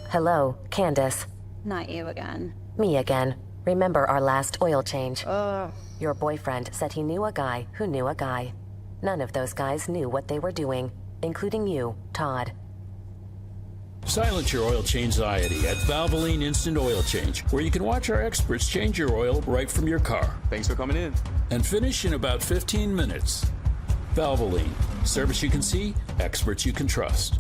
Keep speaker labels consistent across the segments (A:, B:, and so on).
A: Hello, Candace.
B: Not you again.
A: Me again. Remember our last oil change? Your boyfriend said he knew a guy who knew a guy. None of those guys knew what they were doing, including you, Todd.
C: Silence your oil change anxiety at Valvoline Instant Oil Change, where you can watch our experts change your oil right from your car.
D: Thanks for coming in.
C: And finish in about 15 minutes. Valvoline. Service you can see, experts you can trust.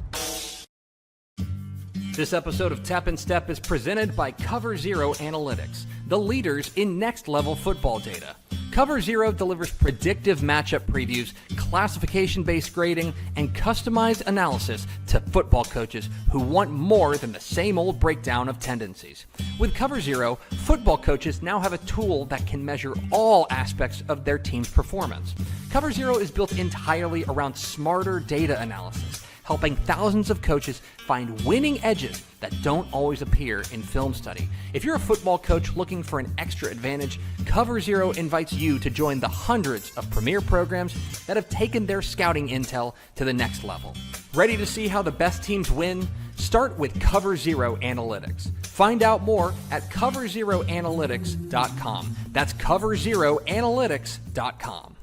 E: This episode of Tap and Step is presented by CoverZero Analytics, the leaders in next-level football data. CoverZero delivers predictive matchup previews, classification-based grading, and customized analysis to football coaches who want more than the same old breakdown of tendencies. With CoverZero, football coaches now have a tool that can measure all aspects of their team's performance. CoverZero is built entirely around smarter data analysis, helping thousands of coaches find winning edges that don't always appear in film study. If you're a football coach looking for an extra advantage, CoverZero invites you to join the hundreds of premier programs that have taken their scouting intel to the next level. Ready to see how the best teams win? Start with CoverZero Analytics. Find out more at CoverZeroAnalytics.com. That's CoverZeroAnalytics.com.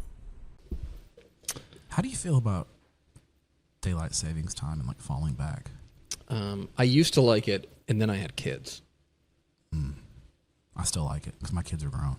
F: How do you feel about daylight savings time and like falling back?
G: I used to like it, and then I had kids.
F: I still like it because my kids are grown.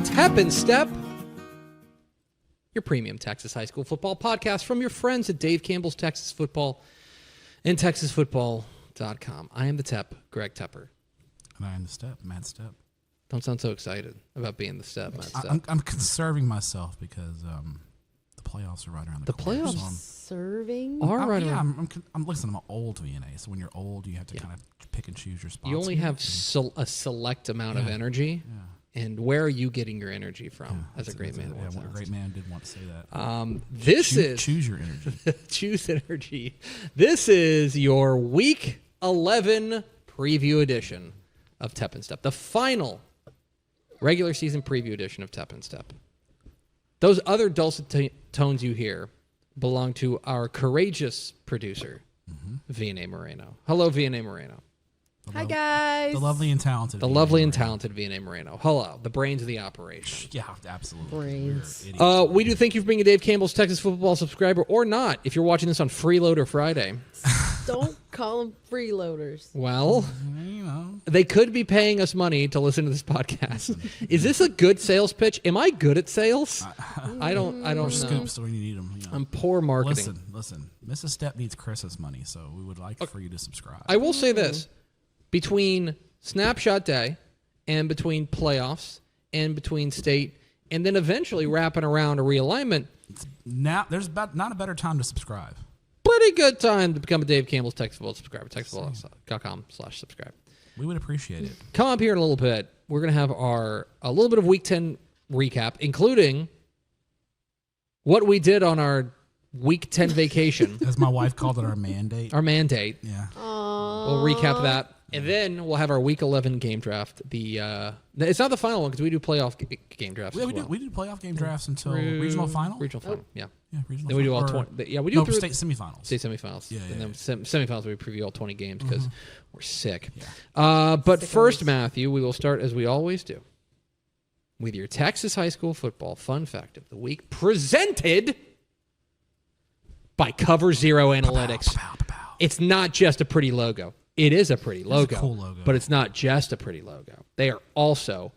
G: Tap and Step, your premium Texas high school football podcast from your friends at Dave Campbell's Texas Football and TexasFootball.com. I am the Tep, Greg Tepper.
F: And I am the Step, Matt Step.
G: Don't sound so excited about being the Step, Matt Step.
F: I'm conserving myself because the playoffs are right around the corner.
G: playoffs
F: So
H: Serving?
F: I'm listen, I'm old VNA, so when you're old, you have to kind of pick and choose your spots.
G: You only have a select amount of energy.
F: Yeah.
G: And where are you getting your energy from? As a great man once
F: a
G: asked.
F: great man did want to say that.
G: Choose
F: your energy.
G: Choose energy. This is your Week 11 preview edition of Tep and Step, the final regular season preview edition of Tep and Step. Those other dulcet tones you hear belong to our courageous producer, VNA Moreno. Hello, VNA Moreno.
H: Hi, guys.
F: The lovely and talented.
G: Talented VNA Moreno. Hello, the brains of the operation.
F: Yeah, absolutely.
H: Brains.
G: We do thank you for being a Dave Campbell's Texas Football subscriber or not, if you're watching this on Freeloader Friday.
H: Don't call them freeloaders.
G: Well,
F: You know.
G: they could be paying us money to listen to this podcast. Is this a good sales pitch? Am I good at sales? I don't know.
F: Scoops when you need them. You know.
G: I'm poor marketing.
F: Listen. Mrs. Step needs Chris's money, so we would like for you to subscribe.
G: I will say this. Between Snapshot Day and between playoffs and between state and then eventually wrapping around a realignment,
F: Now there's not a better time to subscribe.
G: pretty good time to become a Dave Campbell's Texas Football subscriber. TexasFootball.com/subscribe.
F: We would appreciate it.
G: Come up here in a little bit. We're going to have a little bit of Week 10 recap, including what we did on our Week 10 vacation.
F: As my wife called it, our mandate.
G: Our mandate.
F: Yeah.
G: We'll recap that. And then we'll have our Week 11 game draft. It's not the final one because we do playoff game drafts.
F: Yeah, we do playoff game drafts until regional final.
G: Regional final, yeah.
F: Yeah, regional.
G: Then we do all 20. Yeah, we do
F: state semifinals.
G: State semifinals.
F: Yeah,
G: and then semifinals we preview all 20 games because we're sick.
F: Yeah.
G: But first, Matthew, we will start as we always do with your Texas high school football fun fact of the week, presented by CoverZero Analytics. It's not just a pretty logo. It is a pretty logo.
F: It's a cool logo.
G: But it's not just a pretty logo. They are also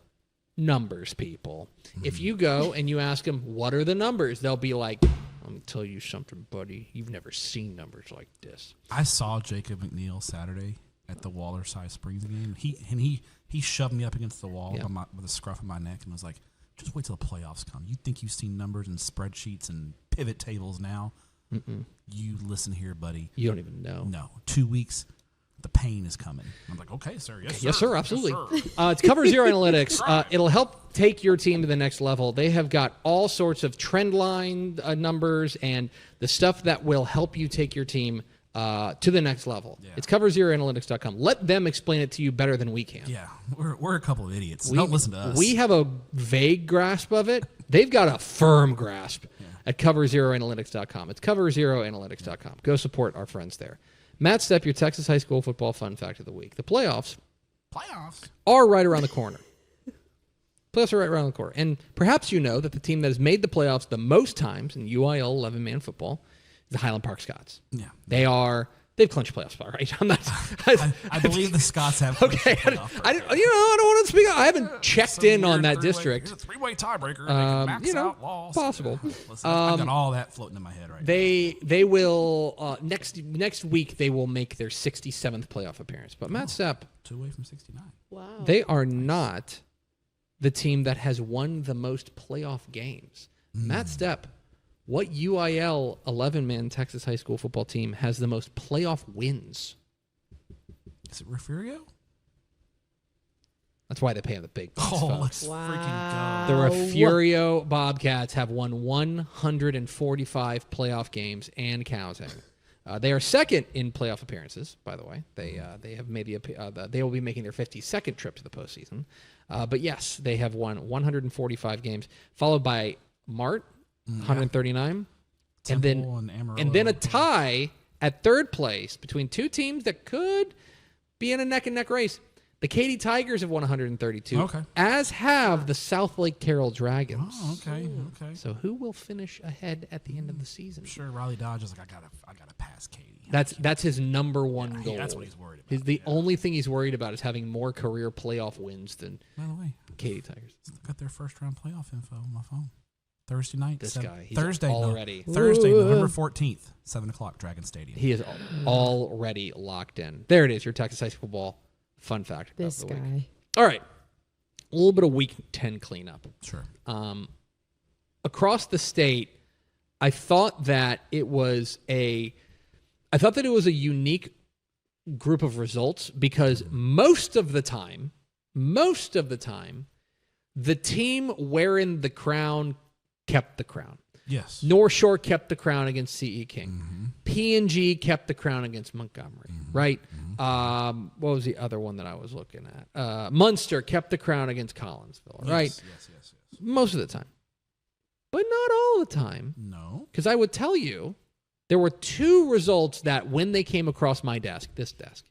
G: numbers people. If you go and you ask them, what are the numbers? They'll be like, let me tell you something, buddy. You've never seen numbers like this.
F: I saw Jacob McNeil Saturday at the Wallerside Springs game. He shoved me up against the wall with a scruff of my neck and was like, just wait till the playoffs come. You think you've seen numbers and spreadsheets and pivot tables now? You listen here, buddy.
G: You don't even know.
F: No. 2 weeks. The pain is coming. I'm like, okay, sir.
G: Yes, sir. Absolutely.
F: Yes, sir.
G: It's CoverZero Analytics. It'll help take your team to the next level. They have got all sorts of trend line numbers and the stuff that will help you take your team to the next level. Yeah. It's CoverZeroAnalytics.com. Let them explain it to you better than we can.
F: Yeah, we're a couple of idiots. Don't listen to us.
G: We have a vague grasp of it. They've got a firm grasp at CoverZeroAnalytics.com. It's CoverZeroAnalytics.com. Go support our friends there. Matt Stepp, your Texas high school football fun fact of the week. The playoffs are right around the corner. Playoffs are right around the corner. And perhaps you know that the team that has made the playoffs the most times in UIL 11-man football is the Highland Park Scots.
F: Yeah.
G: They've clinched playoff spot, right?
F: I believe the Scots have.
G: Okay, I don't want to speak. I haven't checked in on that district.
F: It's a three-way tiebreaker. Max out loss.
G: Possible.
F: Listen, I've got all that floating in my head right now.
G: They will next week. They will make their 67th playoff appearance. But Matt Stepp,
F: 2 away from 69.
H: Wow.
G: They are not the team that has won the most playoff games. Matt Stepp. What UIL 11-man Texas high school football team has the most playoff wins?
F: Is it Refugio?
G: That's why they pay him the big bucks, folks.
F: Let's freaking
G: The
F: go.
G: Refugio Bobcats have won 145 playoff games and counting. They are second in playoff appearances, by the way. They have made they will be making their 52nd trip to the postseason. But yes, they have won 145 games, followed by Mart. 139,
F: Temple
G: and
F: Amarillo.
G: then a tie at third place between two teams that could be in a neck-and-neck race. The Katy Tigers have won 132, as have the South Lake Carroll Dragons.
F: Oh, okay.
G: So who will finish ahead at the end of the season?
F: I'm sure Riley Dodge is like, I gotta pass Katy.
G: That's his number one goal.
F: That's what he's worried about.
G: The only thing he's worried about is having more career playoff wins than
F: By the way,
G: Katy Tigers.
F: Got their first round playoff info on my phone. Thursday night.
G: This guy. He's
F: Thursday,
G: already.
F: Thursday, November 14th, 7 o'clock, Dragon Stadium.
G: He is already locked in. There it is, your Texas high school football fun fact
H: This
G: of the
H: guy.
G: week. All right. A little bit of week 10 cleanup.
F: Sure.
G: Across the state, I thought that it was a unique group of results because most of the time, the team wearing the crown kept the crown.
F: Yes.
G: North Shore kept the crown against C.E. King. P&G kept the crown against Montgomery, right? What was the other one that I was looking at? Munster kept the crown against Collinsville, right?
F: Yes.
G: Most of the time. But not all the time.
F: No.
G: Because I would tell you, there were two results that when they came across my desk, this desk,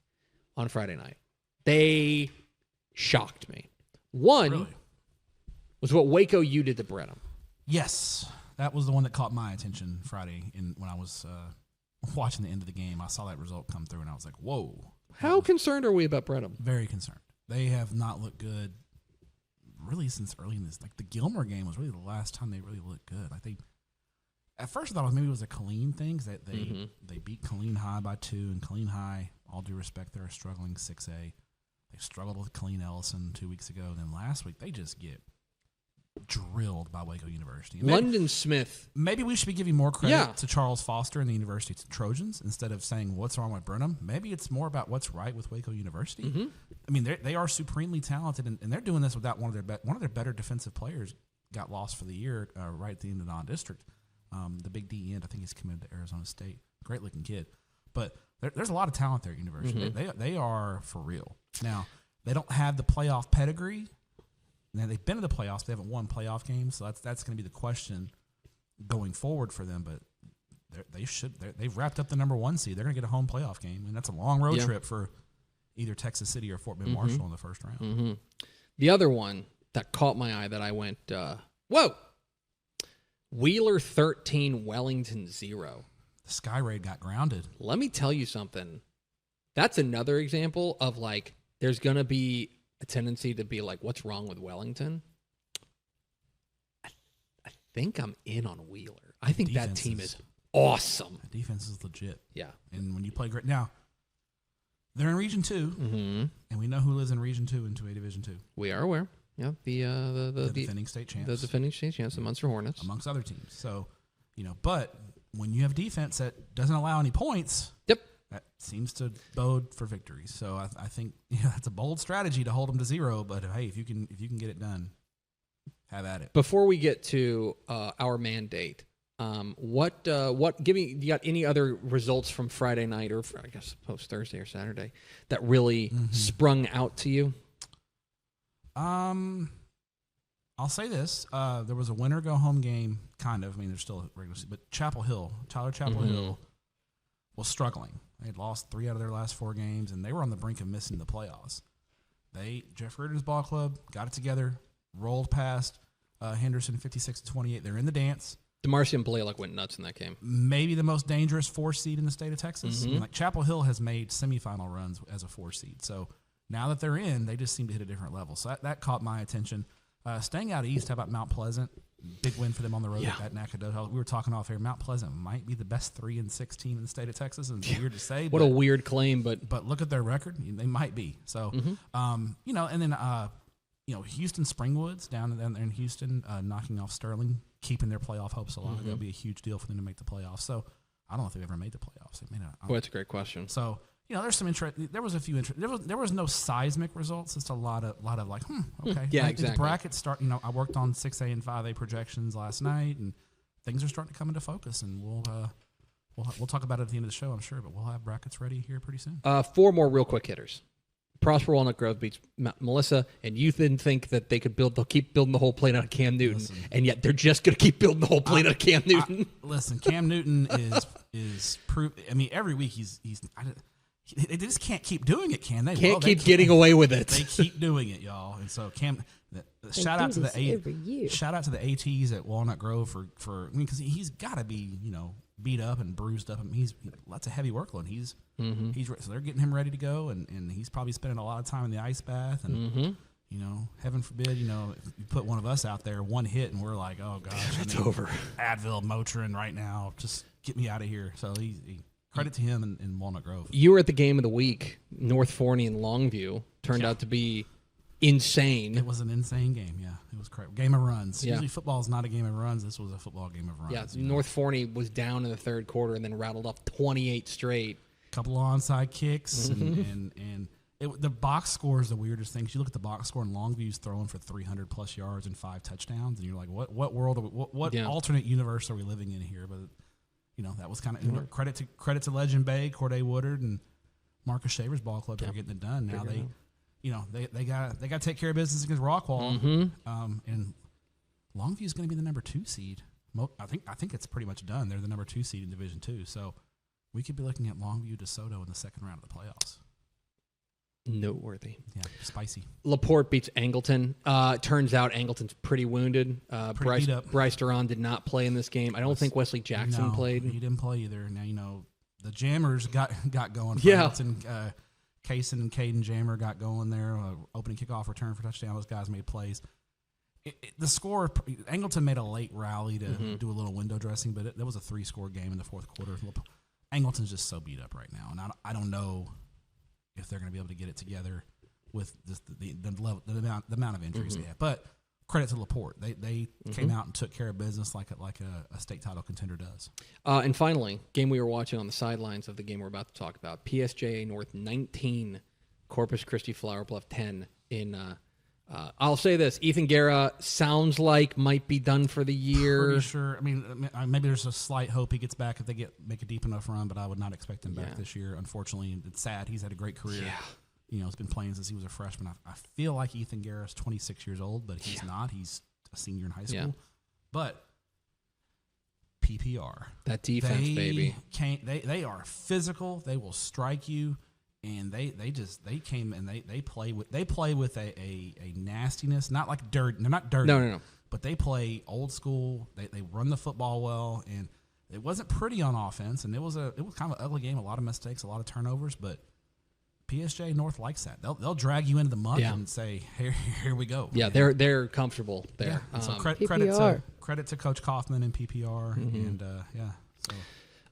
G: on Friday night, they shocked me. One was what Waco U did to Brenham.
F: Yes. That was the one that caught my attention Friday when I was watching the end of the game. I saw that result come through, and I was like, whoa.
G: How concerned are we about Brenham?
F: Very concerned. They have not looked good really since early in this. Like, the Gilmore game was really the last time they really looked good. Like, at first I thought maybe it was a Killeen thing, that they beat Killeen High by 2, and Killeen High, all due respect, they're a struggling 6A. They struggled with Killeen Ellison 2 weeks ago. Then last week, they just get drilled by Waco University.
G: London Smith.
F: Maybe we should be giving more credit to Charles Foster and the University Trojans instead of saying what's wrong with Brenham. Maybe it's more about what's right with Waco University. I mean, they are supremely talented, and they're doing this without one of their better defensive players got lost for the year right at the end of the non-district. The big D end, I think he's committed to Arizona State. Great looking kid, but there's a lot of talent there at University. They are for real. Now they don't have the playoff pedigree. Now, they've been to the playoffs. They haven't won playoff games, so that's going to be the question going forward for them. But they've wrapped up the number 1 seed. They're going to get a home playoff game, and that's a long road trip for either Texas City or Fort Bend Marshall in the first round.
G: The other one that caught my eye that I went, whoa! Wheeler 13, Wellington 0.
F: The Sky Raid got grounded.
G: Let me tell you something. That's another example of like there's going to be a tendency to be like, what's wrong with Wellington? I think I'm in on Wheeler. I think that team is awesome.
F: That defense is legit.
G: Yeah.
F: And when you play great. Now, they're in Region 2, and we know who lives in Region 2 in 2A Division 2.
G: We are aware. Yeah, the
F: defending state champs.
G: The defending state champs, the Munster Hornets.
F: Amongst other teams. So, but when you have defense that doesn't allow any points,
G: yep,
F: that seems to bode for victories. So I think it's a bold strategy to hold them to 0. But hey, if you can get it done, have at it.
G: Before we get to our mandate, you got any other results from Friday night or I guess post Thursday or Saturday that really sprung out to you?
F: I'll say this: there was a winner go home game, kind of. I mean, there's still a regular season, but Chapel Hill was struggling. They had lost 3 out of their last 4 games, and they were on the brink of missing the playoffs. Jeff Reardon's ball club got it together, rolled past Henderson 56-28. They're in the dance. DeMarcy
G: and Blaylock went nuts in that game.
F: Maybe the most dangerous 4 seed in the state of Texas. I mean, like Chapel Hill has made semifinal runs as a 4 seed. So now that they're in, they just seem to hit a different level. So that caught my attention. Staying out east, how about Mount Pleasant? Big win for them on the road at Nacogdoches. We were talking off here. Mount Pleasant might be the best 3-6 team in the state of Texas. And it's weird to say.
G: What a weird claim, but
F: look at their record. They might be. So, and then Houston Springwoods down there in Houston, knocking off Sterling, keeping their playoff hopes alive. That'll be a huge deal for them to make the playoffs. So I don't know if they've ever made the playoffs. They may not.
G: Well, that's a great question.
F: So there's some interest. There was a few interest. There was no seismic results. Just a lot of like, okay.
G: Yeah,
F: like,
G: exactly.
F: The brackets start. I worked on 6A and 5A projections last night, and things are starting to come into focus. And we'll talk about it at the end of the show, I'm sure. But we'll have brackets ready here pretty soon.
G: 4 more real quick hitters. Prosper Walnut Grove beats Melissa, and you didn't think that they'll keep building the whole plate out of Cam Newton, and yet they're just going to keep building the whole plate out of Cam Newton.
F: Listen, Cam Newton is proof. I mean, every week they just can't keep doing it, can they?
G: Can't keep getting away with it.
F: They keep doing it, y'all. And so Cam, shout out to the ATs at Walnut Grove for because he's got to be beat up and bruised up. I mean, that's a heavy workload. He's so they're getting him ready to go, and he's probably spending a lot of time in the ice bath. And heaven forbid, if you put one of us out there, one hit, and we're like, oh gosh,
G: it's over.
F: Advil, Motrin right now, just get me out of here. So he credit to him in Walnut Grove.
G: You were at the game of the week. North Forney and Longview turned out to be insane.
F: It was an insane game. Yeah, it was crazy. Game of runs. Usually football is not a game of runs. This was a football game of runs.
G: Yeah, North Forney was down in the third quarter and then rattled off 28 straight.
F: Couple of onside kicks and the box score is the weirdest thing. You look at the box score and Longview's throwing for 300 plus yards and 5 touchdowns, and you're like, what world? What alternate universe are we living in here? But that was kind of credit to Legend Bay, Corday Woodard, and Marcus Shaver's ball club for getting it done. Now they got to take care of business against Rockwall, and Longview's going to be the number 2 seed. I think it's pretty much done. They're the number 2 seed in Division 2, so we could be looking at Longview DeSoto in the second round of the playoffs.
G: Noteworthy.
F: Yeah, spicy.
G: LaPorte beats Angleton. Turns out Angleton's pretty wounded. Bryce Duran did not play in this game. I don't think Wesley Jackson played.
F: He didn't play either. Now, the Jammers got going. Angleton, Kaysen and Caden Jammer got going there. Opening kickoff return for touchdown. Those guys made plays. The score, Angleton made a late rally to do a little window dressing, but that was a 3-score game in the fourth quarter. Angleton's just so beat up right now, and I don't know if they're going to be able to get it together with the amount of injuries they have. But credit to LaPorte. They came out and took care of business like a state title contender does.
G: And finally, game we were watching on the sidelines of the game we're about to talk about, PSJA North 19, Corpus Christi Flower Bluff 10 in I'll say this, Ethan Guerra sounds like might be done for the year.
F: Pretty sure. I mean, maybe there's a slight hope he gets back if they make a deep enough run, but I would not expect him back this year, unfortunately. It's sad. He's had a great career. Yeah. He's been playing since he was a freshman. I feel like Ethan Guerra is 26 years old, but he's not. He's a senior in high school. Yeah. But PPR.
G: That defense, baby.
F: They are physical. They will strike you. And they came and they play with a nastiness, not like dirt. They're not dirty.
G: No.
F: But they play old school. They run the football well, and it wasn't pretty on offense. And it was kind of an ugly game. A lot of mistakes, a lot of turnovers. But PSJ North likes that. They'll drag you into the mud and say, here we go.
G: Yeah, they're comfortable there.
F: Yeah. So credit to Coach Kaufman and PPR, and so.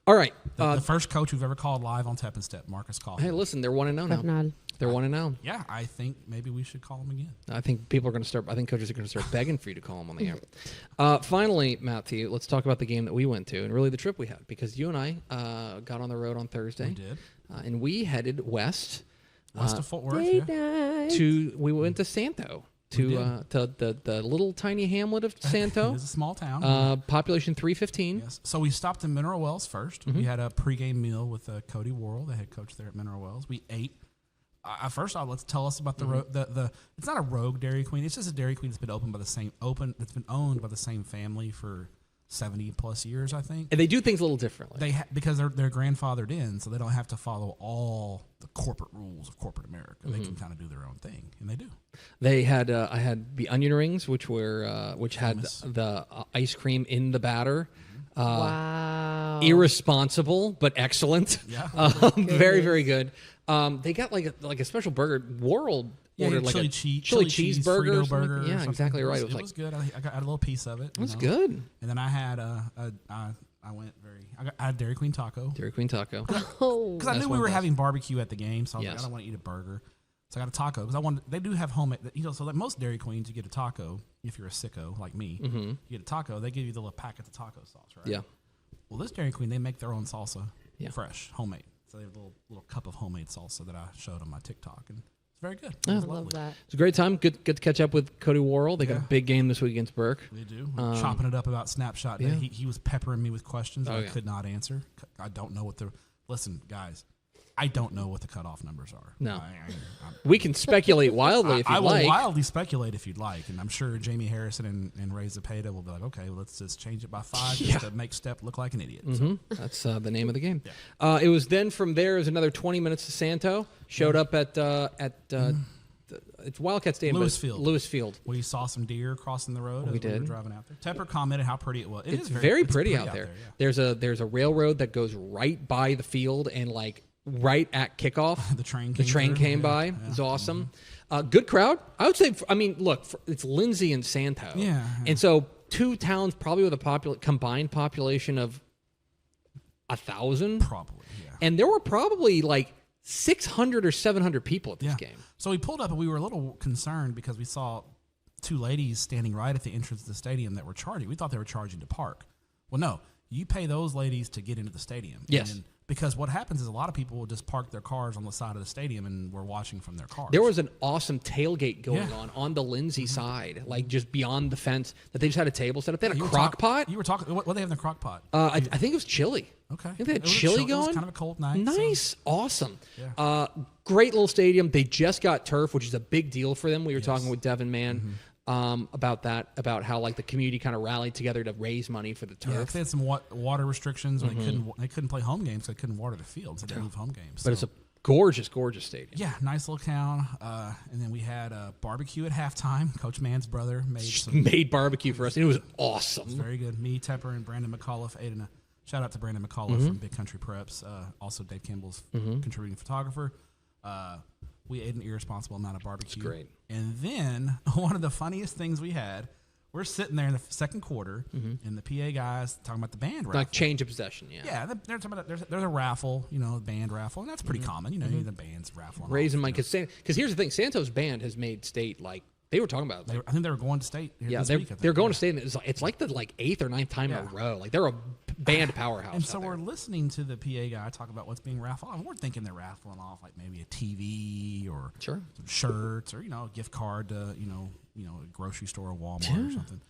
G: All right.
F: The first coach we've ever called live on Tep and Step, Marcus Kaufman.
G: Hey, listen, they're 1-0 now. They're 1-0.
F: Yeah, I think maybe we should call them again.
G: I think coaches are going to start begging for you to call them on the air. Finally, Matthew, let's talk about the game that we went to and really the trip we had, because you and I got on the road on Thursday.
F: We did.
G: and we headed west.
F: West of Fort Worth.
G: We went to Santo. To the little tiny hamlet of Santo.
F: It is a small town.
G: Population 315.
F: Yes. So we stopped in Mineral Wells first. We had a pregame meal with Cody Worrell, the head coach there at Mineral Wells. We ate. First off, let's tell us about the it's not a rogue Dairy Queen. It's just a Dairy Queen that's been owned by the same family for 70 plus years, I think.
G: And they do things a little differently.
F: Because they're grandfathered in, so they don't have to follow all the corporate rules of corporate America. They can kind of do their own thing, and they do.
G: They had I had the onion rings, which had the ice cream in the batter.
H: Wow.
G: Irresponsible, but excellent.
F: Yeah.
G: Very, very good. They got like a special burger. World ordered like
F: chili
G: a
F: cheese,
G: chili cheeseburger.
F: Frito burger.
G: Yeah, exactly right.
F: It was good. I got a little piece of it.
G: That's good.
F: And then I had I had Dairy Queen taco.
G: Dairy Queen taco.
F: Because I knew we were having barbecue at the game, so I was like, I don't want to eat a burger. So I got a taco because they do have homemade. So like most Dairy Queens, you get a taco if you're a sicko like me. You get a taco, they give you the little packet of taco sauce, right?
G: Yeah.
F: Well, this Dairy Queen, they make their own salsa, fresh, homemade. So they have a little cup of homemade salsa that I showed on my TikTok, and it's very good.
H: I love that.
G: It's a great time. Good to catch up with Cody Worrell. They got a big game this week against Burke.
F: They do. We're chopping it up about Snapshot Day. He was peppering me with questions that I could not answer. I don't know what listen, guys. I don't know what the cutoff numbers are.
G: No. We can speculate wildly if you'd like.
F: I will wildly speculate if you'd like. And I'm sure Jamie Harrison and Ray Zepeda will be like, okay, let's just change it by 5 just to make Stepp look like an idiot. So.
G: That's the name of the game. Yeah. It was then from there, it was another 20 minutes to Santo. Showed up at it's Wildcats Stadium. Lewisfield.
F: We saw some deer crossing the road
G: we
F: were driving out there. Tepper commented how pretty it was.
G: It's very pretty out there. Yeah. There's a railroad that goes right by the field and like right at kickoff.
F: The train
G: came by. It's awesome. Good crowd. I would say, look, it's Lindsay and Santo.
F: Yeah.
G: And so two towns probably with a combined population of 1,000.
F: Probably, yeah.
G: And there were probably like 600 or 700 people at this game.
F: So we pulled up and we were a little concerned because we saw two ladies standing right at the entrance of the stadium that were charging. We thought they were charging to park. Well, no. You pay those ladies to get into the stadium.
G: Yes.
F: Because what happens is a lot of people will just park their cars on the side of the stadium and we're watching from their cars.
G: There was an awesome tailgate going on the Lindsay side, like just beyond the fence, that they just had a table set up. They had a crock pot.
F: You were talking, what do they have in the crock pot?
G: I think it was chili.
F: Okay.
G: I think they had chili going.
F: It was kind of a cold night.
G: Nice. Awesome.
F: Yeah.
G: Great little stadium. They just got turf, which is a big deal for them. We were talking with Devin Mann. About that, about how like the community kind of rallied together to raise money for the turf.
F: Yeah, they had some water restrictions. And they couldn't play home games. So they couldn't water the fields. They didn't move home games.
G: But it's a gorgeous stadium.
F: Yeah, nice little town. And then we had a barbecue at halftime. Coach Mann's brother made
G: barbecue for us. And it was awesome.
F: It was very good. Me, Tepper, and Brandon McAuliffe ate in a shout out to Brandon McAuliffe from Big Country Preps. Also Dave Kimball's contributing photographer. We ate an irresponsible amount of barbecue.
G: That's great.
F: And then one of the funniest things we had, we're sitting there in the second quarter, and the PA guys talking about the band raffle.
G: Like change of possession, yeah.
F: Yeah, they're talking about there's a raffle, band raffle, and that's pretty common. The band's raffle.
G: Raising money. Because here's the thing, Santo's band has made state like, they were talking about it.
F: I think they were going to state this week.
G: They're going to state. And it's like the 8th or 9th time in a row. Like they're a band powerhouse.
F: And so we're listening to the PA guy talk about what's being raffled off. We're thinking they're raffling off like maybe a TV or some shirts or a gift card to a grocery store or Walmart or something.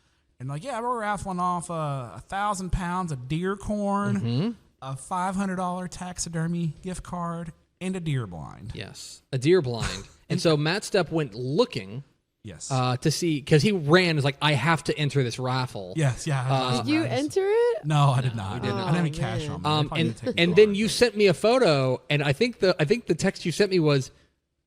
F: And like we're raffling off 1,000 pounds of deer corn, a $500 taxidermy gift card, and a deer blind.
G: Yes, a deer blind. And so Matt Stepp went looking.
F: Yes.
G: To see, because he ran, is like, I have to enter this raffle.
F: Yes, yeah.
H: Did you enter it?
F: No, I did not.
G: We did not.
F: I didn't have any cash on me.
G: And then you sent me a photo, and I think the text you sent me was,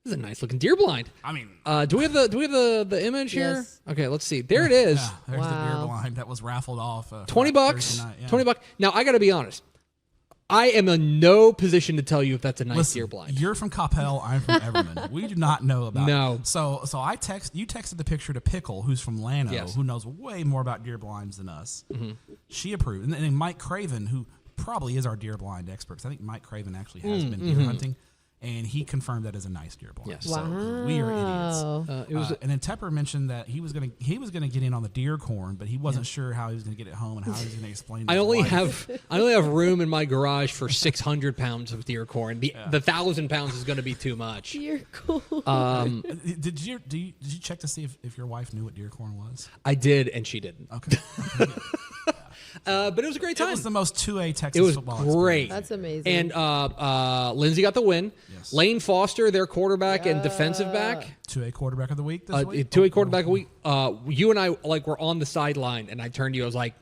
G: "This is a nice looking deer blind."
F: I mean,
G: do we have the image here?
H: Yes.
G: Okay, let's see. There it is.
F: Yeah, there's the deer blind that was raffled off.
G: $20.
F: Yeah.
G: $20. Now I got to be honest. I am in no position to tell you if that's a nice deer blind.
F: You're from Coppell. I'm from Everman. We do not know about
G: it.
F: So you texted the picture to Pickle, who's from Llano, who knows way more about deer blinds than us. She approved. And then Mike Craven, who probably is our deer blind expert, because I think Mike Craven actually has been deer hunting. And he confirmed that as a nice deer blind.
G: Yes.
F: So
H: Wow.
F: we are idiots.
G: It was
F: And then Tepper mentioned that he was gonna get in on the deer corn, but he wasn't sure how he was gonna get it home and how he was gonna explain.
G: I
F: to his
G: only
F: wife.
G: have room in my garage for 600 pounds of deer corn. The 1,000 pounds is going to be too much.
H: Dear cool.
F: Did you check to see if your wife knew what deer corn was?
G: I did, and she didn't.
F: Okay.
G: But it was a great time.
F: It was the most 2A Texas
G: It was
F: football
G: great.
F: experience.
H: That's amazing.
G: And Lindsay got the win.
F: Yes.
G: Lane Foster, their quarterback and defensive back.
F: 2A quarterback of the week this week?
G: 2A quarterback of the week. You and I were on the sideline, and I turned to you. I was like,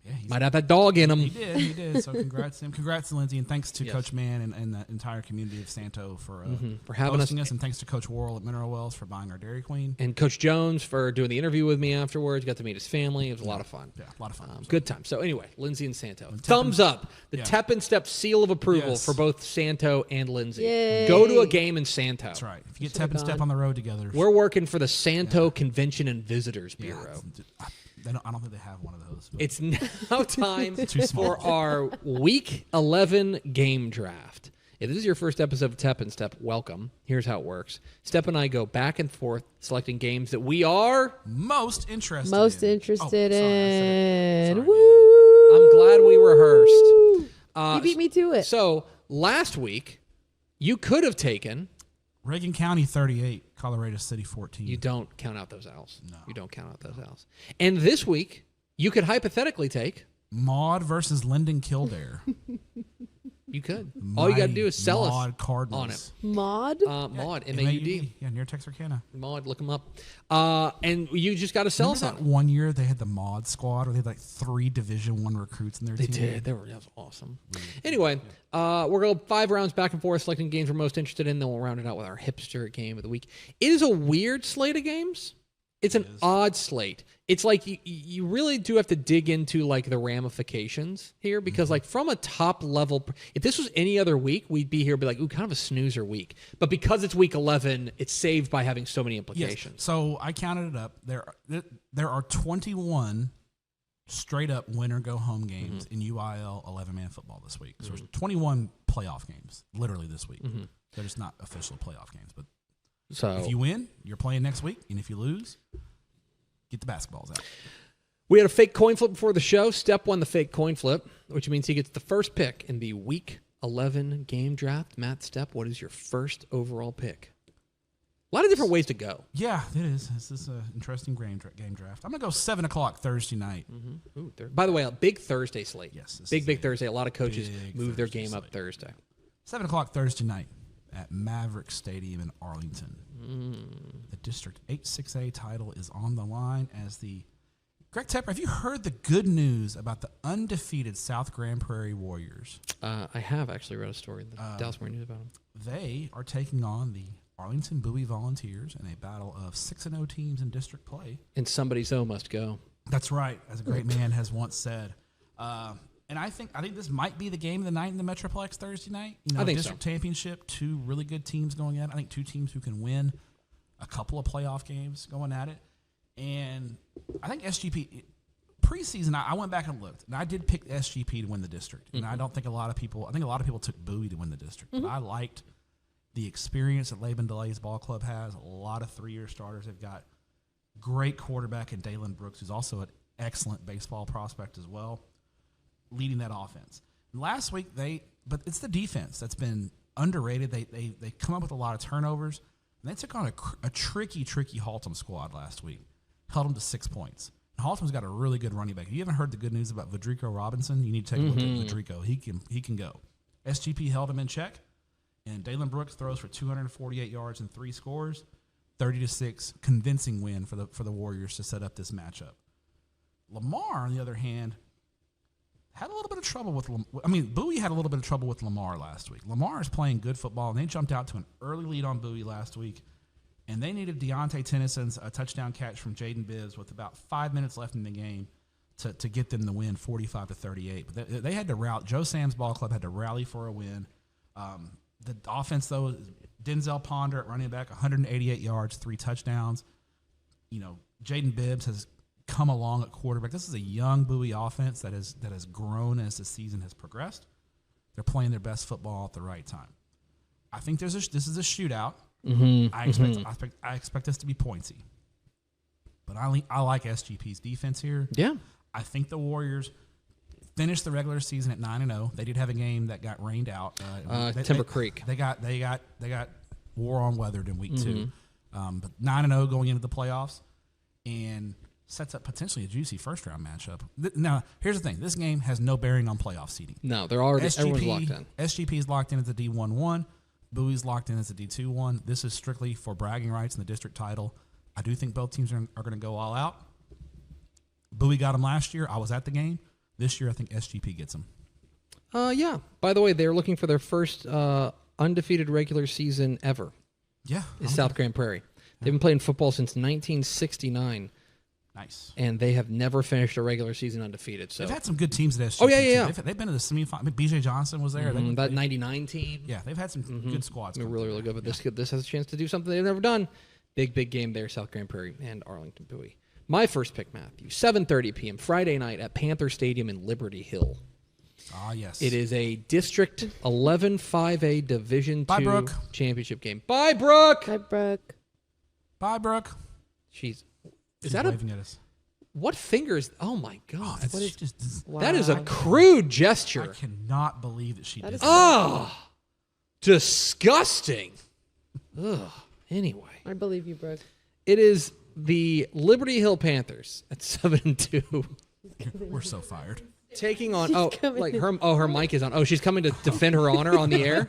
F: Yeah,
G: might have that dog in him.
F: He did. So congrats to him. Congrats to Lindsay, and thanks to Coach Mann and the entire community of Santo for
G: having
F: hosting us, and thanks to Coach Worrell at Mineral Wells for buying our Dairy Queen.
G: And Coach Jones for doing the interview with me afterwards. Got to meet his family. It was a lot of fun.
F: Yeah, a lot of fun.
G: Good time. So anyway, Lindsay and Santo. Thumbs up. The Tep and Step seal of approval for both Santo and Lindsay.
H: Yay.
G: Go to a game in Santo.
F: That's right. If you get Tep and Step on the road together.
G: We're working for the Santo Convention and Visitors Bureau.
F: I don't think they have one of those. But.
G: It's now time
F: too small.
G: for our Week 11 game draft. If this is your first episode of Tep and Step, welcome. Here's how it works. Step and I go back and forth selecting games that we are
F: most interested
H: in.
F: Sorry.
H: Woo!
G: I'm glad we rehearsed.
H: You beat me to it.
G: So last week, you could have taken.
F: Reagan County 38, Colorado City 14.
G: You don't count out those owls.
F: No.
G: You don't count out those owls. And this week, you could hypothetically take.
F: Maud versus Linden Kildare.
G: You could. All you got to do is sell
F: Maud
G: us
F: Cardinals.
G: on it.
H: Maud?
G: Maud, M-A-U-D.
F: Yeah, near Texarkana.
G: Maud, look them up. And you just got to sell us on
F: Remember
G: it.
F: that one year they had the Maud squad where they had like 3 Division I recruits in their
G: They
F: team?
G: did. That was awesome. Anyway, we're going 5 rounds back and forth, selecting games we're most interested in. Then we'll round it out with our hipster game of the week. It is a weird slate of games. It's an odd slate. It's like you really do have to dig into like the ramifications here because like from a top level, if this was any other week, we'd be here be like, ooh, kind of a snoozer week. But because it's week 11, it's saved by having so many implications.
F: Yes. So I counted it up. There are 21 straight up win or go home games in UIL 11-man football this week. So there's 21 playoff games literally this week. They're just not official playoff games, but
G: So
F: if you win, you're playing next week, and if you lose, get the basketballs out.
G: we had a fake coin flip before the show. Step won the fake coin flip, which means he gets the first pick in the Week 11 game draft. Matt Stepp, what is your first overall pick? A lot of different ways to go.
F: Yeah, it is. This is an interesting game draft. I'm going to go 7 o'clock Thursday night.
G: Ooh, by the way, a big Thursday slate.
F: Yes, this
G: Big
F: is a
G: Thursday. A lot of coaches
F: big
G: move their
F: Thursday
G: game up
F: slate.
G: Thursday.
F: 7 o'clock Thursday night at Maverick Stadium in Arlington. The District 8-6A title is on the line as the... Greg Tepper, have you heard the good news about the undefeated South Grand Prairie Warriors?
G: I have actually read a story in the Dallas Morning News about them.
F: They are taking on the Arlington Bowie Volunteers in a battle of 6-0 teams in district play.
G: And somebody's O must go.
F: That's right, as a great man has once said. And I think this might be the game of the night in the Metroplex Thursday night. You know,
G: I think
F: district
G: so.
F: championship, 2 really good teams going at it. I think 2 teams who can win a couple of playoff games going at it. And I think SGP preseason, I went back and looked, and I did pick SGP to win the district. And I don't think a lot of people took Bowie to win the district. But I liked the experience that Laban DeLay's ball club has. A lot of 3-year starters. They've got great quarterback in Dalen Brooks, who's also an excellent baseball prospect as well, leading that offense. And last week, but it's the defense that's been underrated. They come up with a lot of turnovers, and they took on a tricky Haltom squad last week, held them to 6 points. And Haltom's got a really good running back. If you haven't heard the good news about Vidrico Robinson, you need to take a look at Vidrico. He can go. SGP held him in check. And Dalen Brooks throws for 248 yards and 3 scores, 30-6, convincing win for the Warriors to set up this matchup. Lamar, on the other hand, had a little bit of trouble with. Bowie had a little bit of trouble with Lamar last week. Lamar is playing good football, and they jumped out to an early lead on Bowie last week, and they needed Deontay Tennyson's touchdown catch from Jaden Bibbs with about 5 minutes left in the game to get them the win, 45-38. But they had to rally. Joe Sam's ball club had to rally for a win. The offense, though, Denzel Ponder at running back, 188 yards, 3 touchdowns. You know, Jaden Bibbs has come along at quarterback. This is a young Bowie offense that has grown as the season has progressed. They're playing their best football at the right time. I think this is a shootout. I expect this to be pointsy. But I like SGP's defense here.
G: Yeah.
F: I think the Warriors finished the regular season at 9-0. They did have a game that got rained out.
G: Timber Creek.
F: They got war on weathered in week 2. But 9-0 going into the playoffs and sets up potentially a juicy first round matchup. Now, here's the thing. This game has no bearing on playoff seeding.
G: No, they're already everyone's locked in.
F: SGP is locked in as the D1-1. Bowie's locked in as the D2-1. This is strictly for bragging rights in the district title. I do think both teams are going to go all out. Bowie got him last year. I was at the game. This year, I think SGP gets him.
G: Yeah. By the way, they're looking for their first undefeated regular season ever.
F: Yeah.
G: Is South Grand Prairie. They've been playing football since 1969.
F: Nice.
G: And they have never finished a regular season undefeated. So
F: they've had some good teams at SGP.
G: Oh, yeah.
F: They've been to the semifinal. I mean, BJ Johnson was there.
G: That 99 team.
F: Yeah, they've had some good squads.
G: They're really, really good. But this has a chance to do something they've never done. Big game there, South Grand Prairie and Arlington Bowie. My first pick, Matthew, 7:30 p.m. Friday night at Panther Stadium in Liberty Hill.
F: Ah, yes.
G: It is a District 11 5A Division
F: Bye,
G: II
F: Brooke.
G: championship game. Bye, Brooke.
H: Hi, Brooke.
F: Bye, Brooke.
G: She's
F: She's
G: that
F: waving at us.
G: what fingers? Oh my God!
F: That's
G: What is,
F: just,
G: that is a
H: Wow.
G: crude
F: I
G: gesture.
F: cannot believe that she did
H: is-
F: that.
G: Oh, disgusting. Ugh. Anyway,
H: I believe you, Brooke.
G: it is the Liberty Hill Panthers at 7-2
F: We're so fired.
G: taking on.
H: She's coming in.
G: Her mic is on. Oh, she's coming to defend her honor on the air.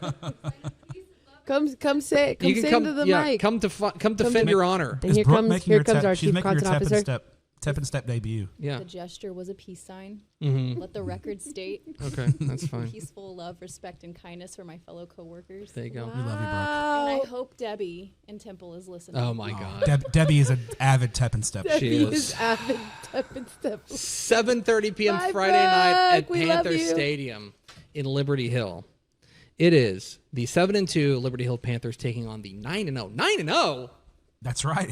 H: Come say into the mic.
G: Come defend your honor.
H: And
F: Is
H: here
F: Brooke
H: comes
F: making her
H: our
F: she's
H: chief
F: making her
H: content officer.
F: Tep and step debut.
G: Yeah.
B: The gesture was a peace sign.
G: Mm-hmm.
B: Let the record state
G: Okay, that's fine.
B: peaceful love, respect, and kindness for my fellow coworkers.
G: There you go.
F: We love you, Brooke.
B: And I hope Debbie in Temple is listening.
G: Oh my God.
F: Debbie is an avid Tep and step.
G: She
H: Debbie
G: is.
H: is avid step and step.
G: 7:30 p.m.
H: Bye,
G: Friday night at
H: Brooke. We love
G: Panther
H: you.
G: Stadium in Liberty Hill. It is the 7-2 Liberty Hill Panthers taking on the 9-0. 9-0?
F: That's right.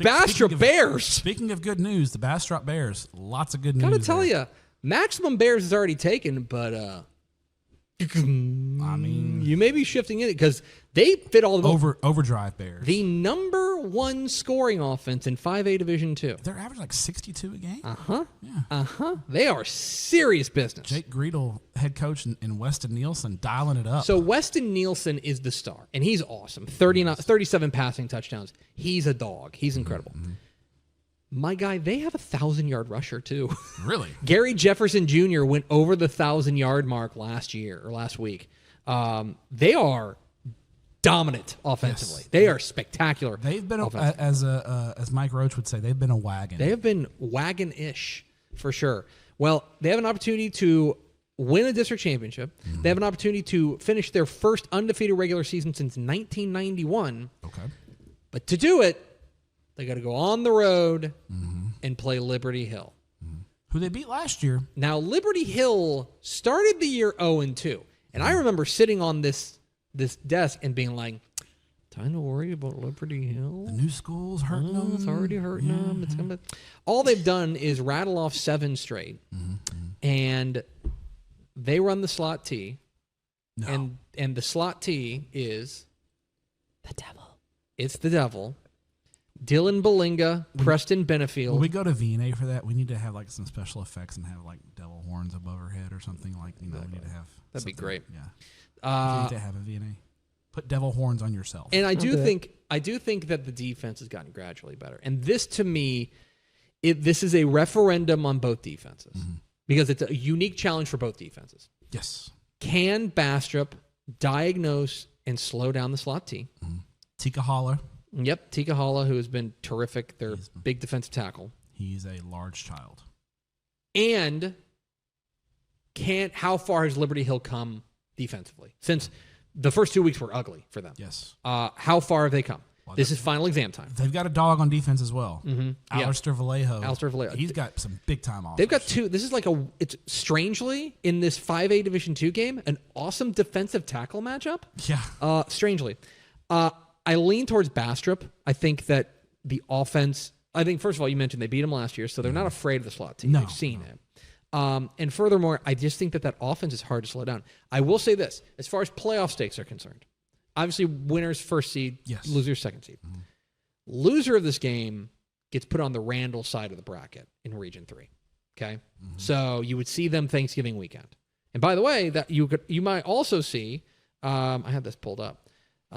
G: Bastrop Bears.
F: Speaking of good news, the Bastrop Bears. Lots of good news.
G: Gotta tell
F: there.
G: you, Maximum Bears is already taken, but
F: I mean,
G: you may be shifting in it because they fit all the
F: overdrive Bears.
G: The number one scoring offense in 5A Division II.
F: They're averaging like 62 a game.
G: They are serious business.
F: Jake Greedle, head coach, and Weston Nielsen dialing it up.
G: So Weston Nielsen is the star, and he's awesome. 37 passing touchdowns. He's a dog. He's incredible. My guy, they have a 1,000-yard rusher too.
F: Really?
G: Gary Jefferson Jr. went over the 1,000-yard mark last week. They are dominant offensively.
F: Yes.
G: They are spectacular.
F: They've been
G: offensively.
F: as Mike Roach would say, they've been a wagon.
G: They have been wagon-ish for sure. Well, they have an opportunity to win a district championship. They have an opportunity to finish their first undefeated regular season since 1991.
F: Okay.
G: But to do it, they got to go on the road and play Liberty Hill.
F: Who they beat last year.
G: Now, Liberty Hill started the year 0-2. And I remember sitting on this desk and being like, time to worry about Liberty Hill?
F: The new school's hurting them.
G: It's already hurting them. It's gonna... All they've done is rattle off 7 straight. And they run the slot T.
F: No.
G: And the slot T is...
H: The devil.
G: It's the devil. Dylan Belinga, Preston Benefield.
F: When we go to VNA for that, we need to have like some special effects and have like devil horns above her head or something like, we need to have.
G: That'd be great.
F: Yeah. You need to have a VNA. Put devil horns on yourself.
G: And I do
H: do it.
G: think that the defense has gotten gradually better. And this, to me, this is a referendum on both defenses because it's a unique challenge for both defenses.
F: Yes.
G: Can Bastrop diagnose and slow down the slot T?
F: Tika Holler.
G: Yep, Tika Halla, who has been terrific, their big defensive tackle.
F: He's a large child.
G: And how far has Liberty Hill come defensively? Since the first 2 weeks were ugly for them.
F: Yes.
G: How far have they come?
F: Well,
G: This is final exam time.
F: They've got a dog on defense as well. Alistair Vallejo.
G: Alistair Vallejo.
F: He's got some big time offers.
G: They've got 2. This is like it's strangely in this 5A Division II game, an awesome defensive tackle matchup.
F: Yeah.
G: Strangely. I lean towards Bastrop. I think that the offense, first of all, you mentioned they beat them last year, so they're not afraid of the slot team.
F: No,
G: They've seen it. And furthermore, I just think that offense is hard to slow down. I will say this, as far as playoff stakes are concerned, Obviously, winner's first seed,
F: Yes.
G: loser's second seed. Loser of this game gets put on the Randall side of the bracket in Region 3. Okay? So you would see them Thanksgiving weekend. And by the way, that you might also see, I had this pulled up.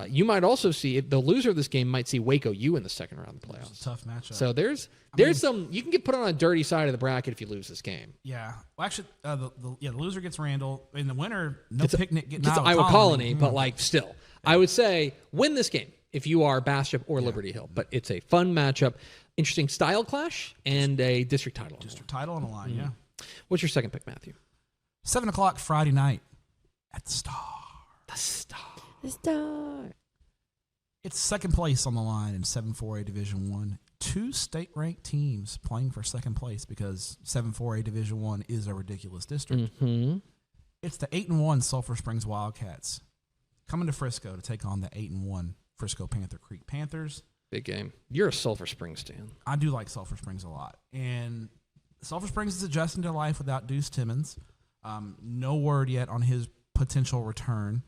G: You might also see the loser of this game might see Waco U in the second round of the playoffs.
F: It's a tough matchup.
G: So there's some you can get put on a dirty side of the bracket if you lose this game.
F: Yeah. Well, actually, the loser gets Randall. In the winner, picnic getting
G: It's Iowa Colony, but like still, I would say win this game if you are Bastrop or Liberty Hill. But it's a fun matchup, interesting style clash, and a district title.
F: District title on the line. Yeah.
G: What's your second pick, Matthew?
F: 7:00 Friday night at the Star.
G: The Star.
H: The Star.
F: It's second place on the line in 7-4A Division 1. 2 state-ranked teams playing for second place because 7-4A Division 1 is a ridiculous district.
G: Mm-hmm.
F: It's the 8-1 Sulphur Springs Wildcats coming to Frisco to take on the 8-1 Frisco Panther Creek Panthers.
G: Big game. You're a Sulphur Springs fan.
F: I do like Sulphur Springs a lot. And Sulphur Springs is adjusting to life without Deuce Timmons. No word yet on his potential return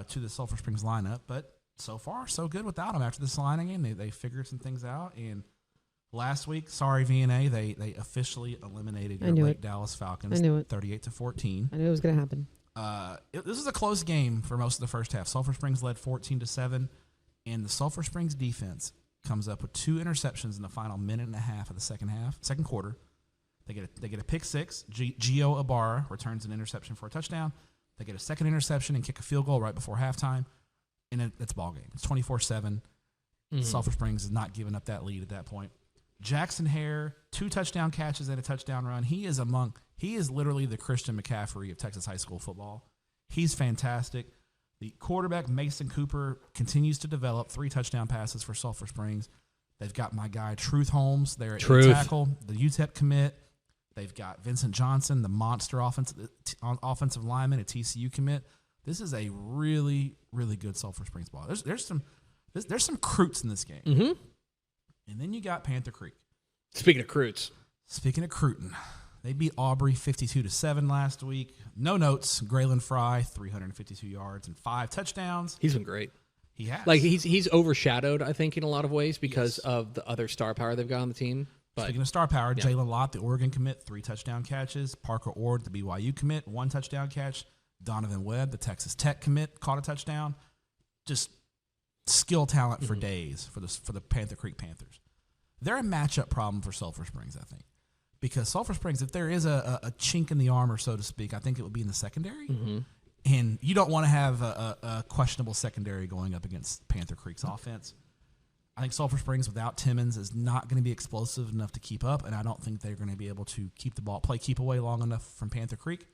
F: to the Sulphur Springs lineup, but so far, so good without him. After this line game, they figured some things out. And last week, sorry VNA, they officially eliminated your Lake Dallas Falcons, 38-14.
H: I knew it was going to happen.
F: This was a close game for most of the first half. Sulphur Springs led 14-7, and the Sulphur Springs defense comes up with 2 interceptions in the final minute and a half of the second quarter. They get a pick six. Gio Ibarra returns an interception for a touchdown. They get a second interception and kick a field goal right before halftime, and it's ball game. It's 24-7. Sulphur Springs is not giving up that lead at that point. Jackson Hare, 2 touchdown catches and a touchdown run. He is literally the Christian McCaffrey of Texas high school football. He's fantastic. The quarterback, Mason Cooper, continues to develop 3 touchdown passes for Sulphur Springs. They've got my guy, Truth Holmes, there at tackle, the UTEP commit. They've got Vincent Johnson, the monster offensive lineman, a TCU commit. This is a really, really good Sulphur Springs ball. There's some Croots in this game.
G: Mm-hmm.
F: And then you got Panther Creek.
G: Speaking of Croots.
F: Speaking of Cruton, they beat Aubrey 52-7 last week. No notes. Graylin Fry, 352 yards and 5 touchdowns.
G: He's been great.
F: He has.
G: Like he's overshadowed, I think, in a lot of ways because of the other star power they've got on the team. But
F: speaking of star power, Jalen Lott, the Oregon commit, 3 touchdown catches. Parker Ord, the BYU commit, 1 touchdown catch. Donovan Webb, the Texas Tech commit, caught a touchdown. Just skill talent for days for the Panther Creek Panthers. They're a matchup problem for Sulphur Springs, I think. Because Sulphur Springs, if there is a chink in the armor, so to speak, I think it would be in the secondary. Mm-hmm. And you don't want to have a questionable secondary going up against Panther Creek's offense. I think Sulphur Springs without Timmons is not going to be explosive enough to keep up, and I don't think they're going to be able to keep away long enough from Panther Creek.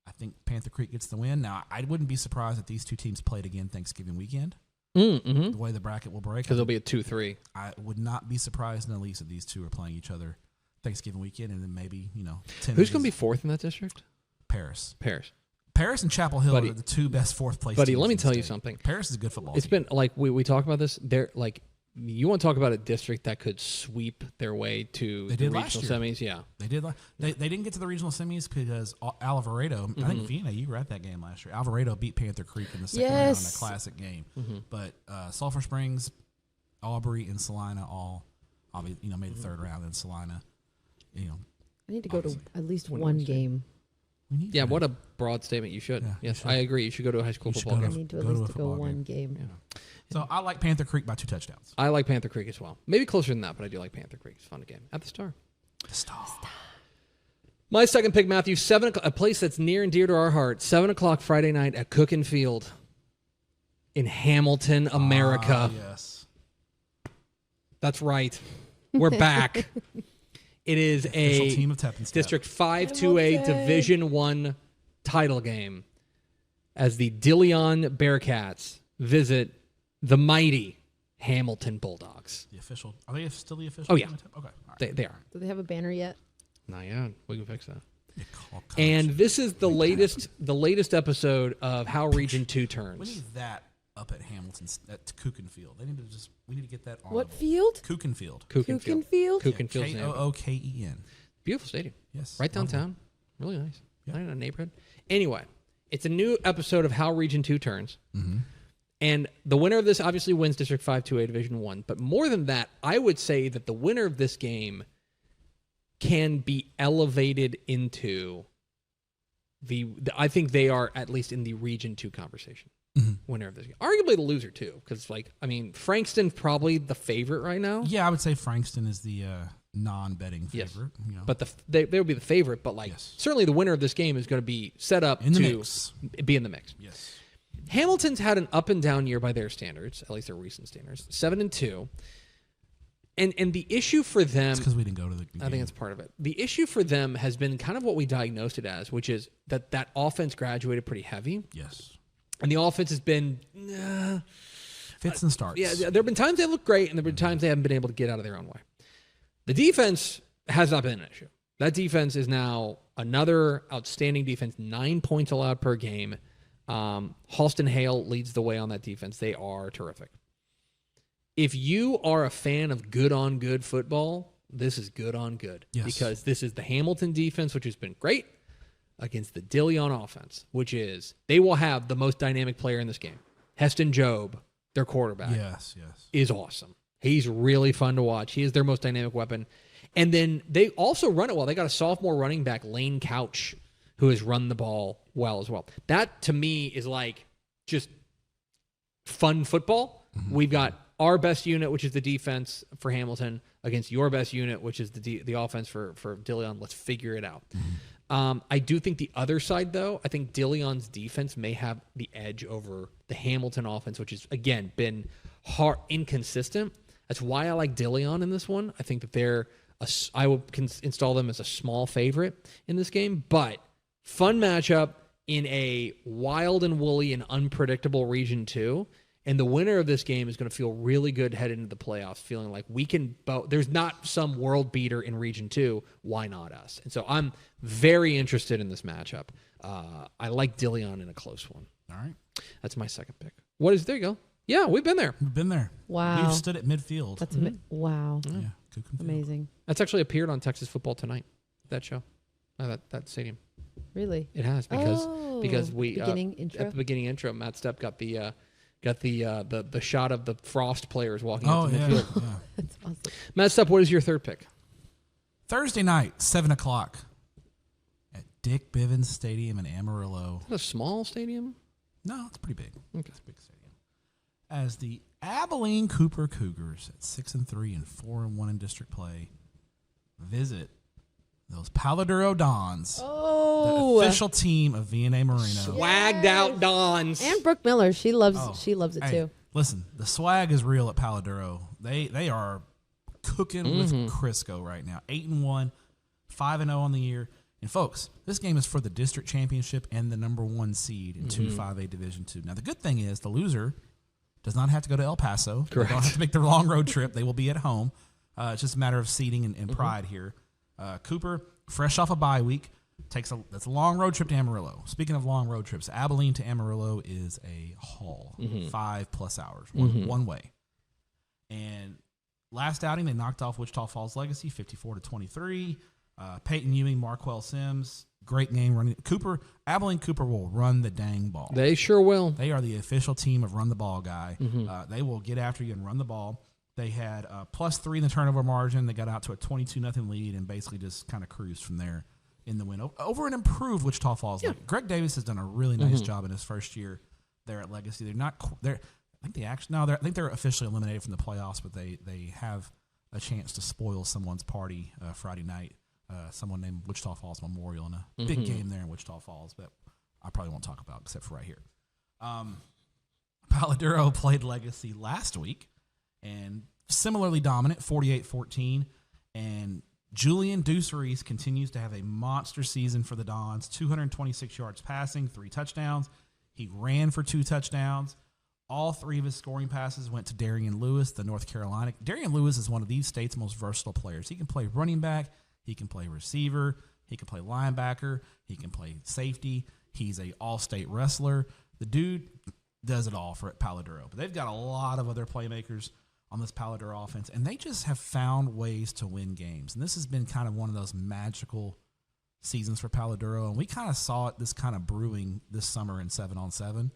F: I think Panther Creek gets the win. Now, I wouldn't be surprised if these two teams played again Thanksgiving weekend.
G: Mm-hmm.
F: The way the bracket will break.
G: Because it'll be a 2-3.
F: I would not be surprised in the least if these two are playing each other Thanksgiving weekend, and then maybe, Timmons.
G: Who's going to be 4th in that district?
F: Paris.
G: Paris
F: and Chapel Hill are the 2 best 4th place
G: Buddy,
F: teams
G: let me
F: in the
G: tell you
F: state.
G: something.
F: Paris is a good football
G: It's
F: team.
G: been like we talk about this. They're like, you want to talk about a district that could sweep their way to the regional semis? Yeah.
F: They did. They didn't get to the regional semis because Alvarado, I think Vienna, you were at that game last year. Alvarado beat Panther Creek in the second round in a classic game. Mm-hmm. But Sulphur Springs, Aubrey, and Salina all made the third round, and Salina,
H: I need to go to at least one game.
G: Yeah, what a broad statement. You should.
F: Yeah,
G: yes, I agree. You should go to a high school football game.
H: I need to at least go one game.
F: Yeah. So I like Panther Creek by 2 touchdowns.
G: I like Panther Creek as well. Maybe closer than that, but I do like Panther Creek. It's a fun game. At the Star.
F: The Star.
G: My second pick, Matthew, 7 o'clock, a place that's near and dear to our heart. 7 o'clock Friday night at Cookin Field in Hamilton, America.
F: Yes.
G: That's right. We're back. It is a
F: team of Tep and Stepp.
G: District 5-2A Division 1 title game as the Dillon Bearcats visit the mighty Hamilton Bulldogs.
F: Are they still the official?
G: Oh, yeah.
F: Team of Tep? Okay. All right.
G: They are.
H: Do they have a banner yet?
G: Not yet. We can fix that. And this is the latest episode of How Region 2 Turns.
F: We need that up at Hamilton, at Cookin Field. We need to get that on.
H: What field?
F: Cookin Field.
H: Cookin Field?
G: Cookin Field.
F: Kooken.
G: Beautiful stadium.
F: Yes.
G: Right downtown. Really nice.
F: Yeah.
G: Right in a neighborhood. Anyway, it's a new episode of How Region 2 Turns.
F: Mm-hmm.
G: And the winner of this obviously wins District 5 2A Division 1. But more than that, I would say that the winner of this game can be elevated into I think they are at least in the Region 2 conversation. Winner of this game. Arguably the loser, too. Because, Frankston's probably the favorite right now.
F: Yeah, I would say Frankston is the non-betting favorite.
G: Yes.
F: You know.
G: But they would be the favorite. But, certainly the winner of this game is going to be set up
F: in the
G: to
F: mix.
G: Be in the mix.
F: Yes.
G: Hamilton's had an up and down year by their standards, at least their recent standards, 7-2. And the issue for them...
F: It's because we didn't go to the game.
G: I think it's part of it. The issue for them has been kind of what we diagnosed it as, which is that offense graduated pretty heavy.
F: Yes.
G: And the offense has been...
F: fits and starts.
G: Yeah, there have been times they look great, and there have been times they haven't been able to get out of their own way. The defense has not been an issue. That defense is now another outstanding defense, 9 points allowed per game. Halston Hale leads the way on that defense. They are terrific. If you are a fan of good-on-good football, this is good-on-good.
F: Yes.
G: Because this is the Hamilton defense, which has been great, against the Dillon offense, which is they will have the most dynamic player in this game. Heston Jobe, their quarterback, is awesome. He's really fun to watch. He is their most dynamic weapon. And then they also run it well. They got a sophomore running back, Lane Couch, who has run the ball well as well. That, to me, is just fun football. We've got our best unit, which is the defense for Hamilton, against your best unit, which is the offense for Dillon. Let's figure it out. I do think the other side, though, I think Dillon's defense may have the edge over the Hamilton offense, which has, again, been inconsistent. That's why I like Dillon in this one. I think that I will install them as a small favorite in this game, but fun matchup in a wild and woolly and unpredictable Region 2. And the winner of this game is going to feel really good heading into the playoffs, feeling like we can there's not some world beater in Region 2. Why not us? And so I'm very interested in this matchup. I like Dillon in a close one.
F: All right.
G: That's my second pick. There you go. Yeah, we've been there.
F: We've been there.
H: Wow.
F: We've stood at midfield.
H: That's wow.
F: Yeah. Good
H: Amazing.
G: That's actually appeared on Texas Football Tonight, that show, that stadium.
H: Really?
G: It has because we
H: intro?
G: At the beginning intro, Matt Stepp got the shot of the Frost players walking
F: Oh,
G: up to
F: yeah.
G: midfield.
F: Yeah.
H: That's awesome.
G: Matt Stepp, what is your third pick?
F: Thursday night, 7:00 at Dick Bivens Stadium in Amarillo.
G: Is that a small stadium?
F: No, it's pretty big.
G: Okay.
F: It's a big stadium. As the Abilene Cooper Cougars at 6-3 and 4-1 in district play visit those Paladuro Dons, the official team of VNA Marino.
G: Swagged out Dons.
H: And Brooke Miller, she loves it
F: Hey,
H: too.
F: Listen, the swag is real at Paladuro. They are cooking with Crisco right now. 8-1, 5-0 on the year. And folks, this game is for the district championship and the number 1 seed in 2-5A Division 2. Now the good thing is the loser does not have to go to El Paso.
G: Correct.
F: They don't have to make their long road trip. They will be at home. It's just a matter of seeding and pride here. Cooper, fresh off a bye week, that's a long road trip to Amarillo. Speaking of long road trips, Abilene to Amarillo is a haul, 5+ hours, one way. And last outing, they knocked off Wichita Falls Legacy, 54-23. Peyton Ewing, Marquell Sims, great game running. Abilene Cooper will run the dang ball.
G: They sure will.
F: They are the official team of run the ball guy. They will get after you and run the ball. They had +3 in the turnover margin. They got out to a 22-0 lead and basically just kind of cruised from there in the win over an improved Wichita Falls. Yeah. Greg Davis has done a really nice job in his first year there at Legacy. I think they're officially eliminated from the playoffs, but they have a chance to spoil someone's party Friday night. Someone named Wichita Falls Memorial in a big game there in Wichita Falls, but I probably won't talk about except for right here. Paladuro played Legacy last week and similarly dominant, 48-14. And Julian Duceries continues to have a monster season for the Dons, 226 yards passing, 3 touchdowns. He ran for 2 touchdowns. All 3 of his scoring passes went to Darian Lewis, the North Carolina. Darian Lewis is one of these state's most versatile players. He can play running back. He can play receiver. He can play linebacker. He can play safety. He's a all-state wrestler. The dude does it all for Paladuro. But they've got a lot of other playmakers on this Paladuro offense, and they just have found ways to win games. And this has been kind of one of those magical seasons for Paladuro, and we kind of saw this kind of brewing this summer in 7-on-7.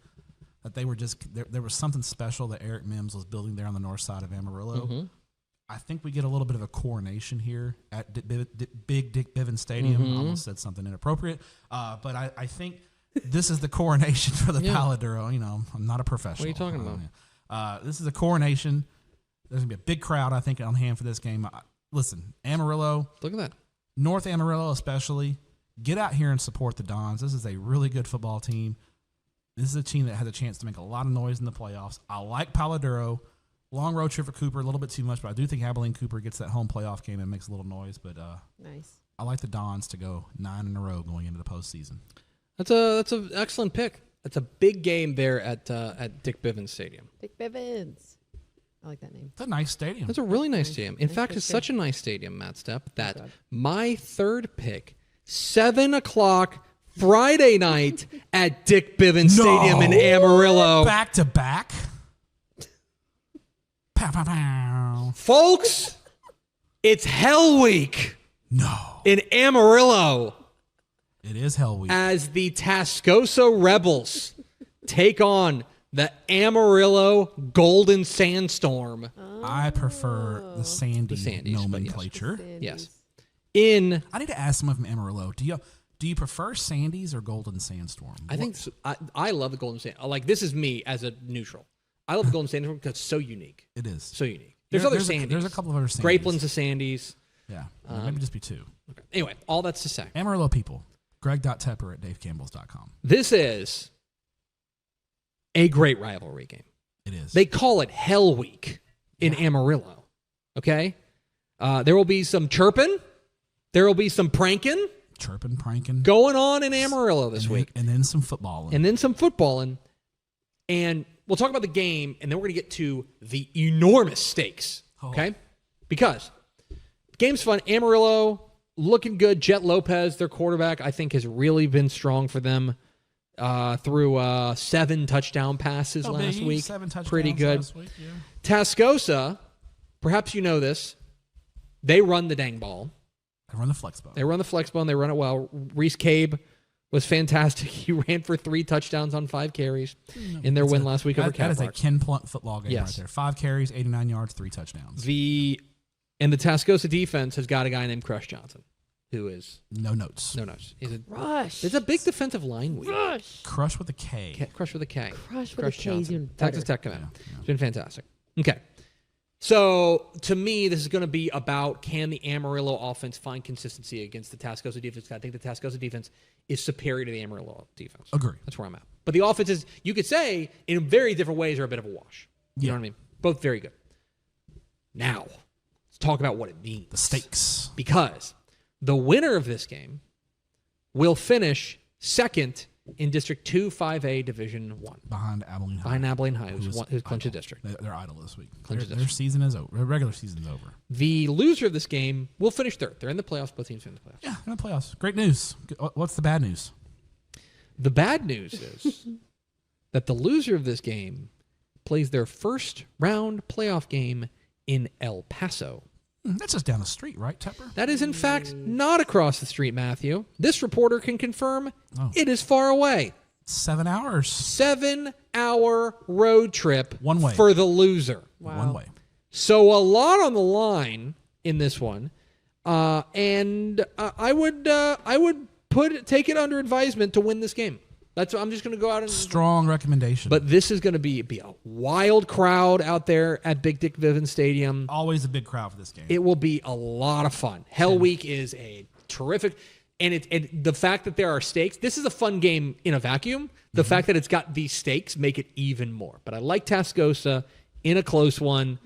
F: that they were just there was something special that Eric Mims was building there on the north side of Amarillo.
G: Mm-hmm.
F: I think we get a little bit of a coronation here at Big Dick Bivens Stadium.
G: Mm-hmm.
F: I almost said something inappropriate, but I think this is the coronation for the Paladuro. You know, I'm not a professional.
G: What are you talking
F: about? This is a coronation. There's going to be a big crowd, I think, on hand for this game. Listen, Amarillo.
G: Look at that.
F: North Amarillo especially. Get out here and support the Dons. This is a really good football team. This is a team that has a chance to make a lot of noise in the playoffs. I like Paladuro. Long road trip for Cooper, a little bit too much, but I do think Abilene Cooper gets that home playoff game and makes a little noise. But
H: nice.
F: I like the Dons to go 9 in a row going into the postseason.
G: That's an excellent pick. That's a big game there at Dick Bivens Stadium.
H: Dick Bivens. I like that name.
F: It's a nice stadium.
G: That's a really nice stadium. In
H: Nice
G: fact,
H: big
G: it's
H: stadium.
G: such a nice stadium, Matt Stepp, that
H: God.
G: my third pick, 7 o'clock Friday night at Dick Bivens Stadium in Amarillo.
F: Back to back. Pow, pow, pow.
G: Folks, it's Hell Week
F: No.
G: in Amarillo
F: It is Hell Week.
G: as the Tascosa Rebels take on the Amarillo Golden Sandstorm.
F: I prefer the Sandy
G: Sandys, but
F: nomenclature.
G: Yes. In
F: I need to ask someone from Amarillo. Do you prefer Sandies or Golden Sandstorm?
G: I think I love the Golden Sand. Like, this is me as a neutral. I love the Golden Sandstorm because it's so unique.
F: It is.
G: So unique. There's other Sandies.
F: There's a couple of other Sandies.
G: Grapeland's a Sandies.
F: Yeah. Maybe just be 2.
G: Okay. Anyway, all that's to say,
F: Amarillo people. Greg.Tepper at DaveCampbells.com.
G: this is a great rivalry game.
F: It is.
G: They call it Hell Week in Amarillo. Okay? There will be some chirping. There will be some pranking
F: Chirping, pranking.
G: going on in Amarillo this week.
F: And then some footballing.
G: And then some footballing. And we'll talk about the game, and then we're going to get to the enormous stakes, okay? Because the game's fun. Amarillo looking good. Jet Lopez, their quarterback, I think has really been strong for them through 7 touchdown passes last week.
F: 7 touchdowns
G: Pretty good.
F: last week, yeah.
G: Tascosa, perhaps you know this, they run the dang ball.
F: They run the flex ball.
G: They run the flex ball, and they run it well. Reese Cabe was fantastic. He ran for 3 touchdowns on 5 carries in their win last week over Cat
F: That is a
G: Park.
F: Ken Plunt football game
G: Yes.
F: right there. 5 carries, 89 yards, 3 touchdowns.
G: And the Tascosa defense has got a guy named Crush Johnson, who is
F: No notes.
G: no notes.
H: Rush.
G: It's a big defensive line week.
H: Rush.
F: Crush with a K.
G: Crush with a K.
H: Crush with a K is
G: Johnson.
H: even
G: Texas
H: better.
G: Tech command. It's been fantastic. Okay. So, to me, this is going to be about, can the Amarillo offense find consistency against the Tascosa defense? I think the Tascosa defense is superior to the Amarillo defense.
F: Agree.
G: That's where I'm at. But the offenses, you could say, in very different ways, are a bit of a wash. You know what I mean? Both very good. Now, let's talk about what it means.
F: The stakes.
G: Because the winner of this game will finish second in District 2 5A Division 1.
F: Behind Abilene High.
G: Behind Abilene High, who's clinched a district.
F: They're idle this week.
G: Clinched a
F: Their
G: district.
F: season is over. Their regular season's over.
G: The loser of this game will finish third. They're in the playoffs. Both teams are in the playoffs.
F: Yeah, they're in the playoffs. Great news. What's the bad news?
G: The bad news is that the loser of this game plays their first round playoff game in El Paso.
F: That's just down the street, right, Tepper?
G: That is, in fact, not across the street, Matthew. This reporter can confirm it is far away.
F: 7 hours.
G: 7-hour road trip
F: One way.
G: for the loser.
H: Wow.
F: One way.
G: So a lot on the line in this one, and I would take it under advisement to win this game. I'm just going to go out and
F: Strong recommendation.
G: But this is going to be a wild crowd out there at Big Dick Bivens Stadium.
F: Always a big crowd for this game.
G: It will be a lot of fun. Hell Week is a terrific, and the fact that there are stakes. This is a fun game in a vacuum. The fact that it's got these stakes make it even more. But I like Tascosa in a close one,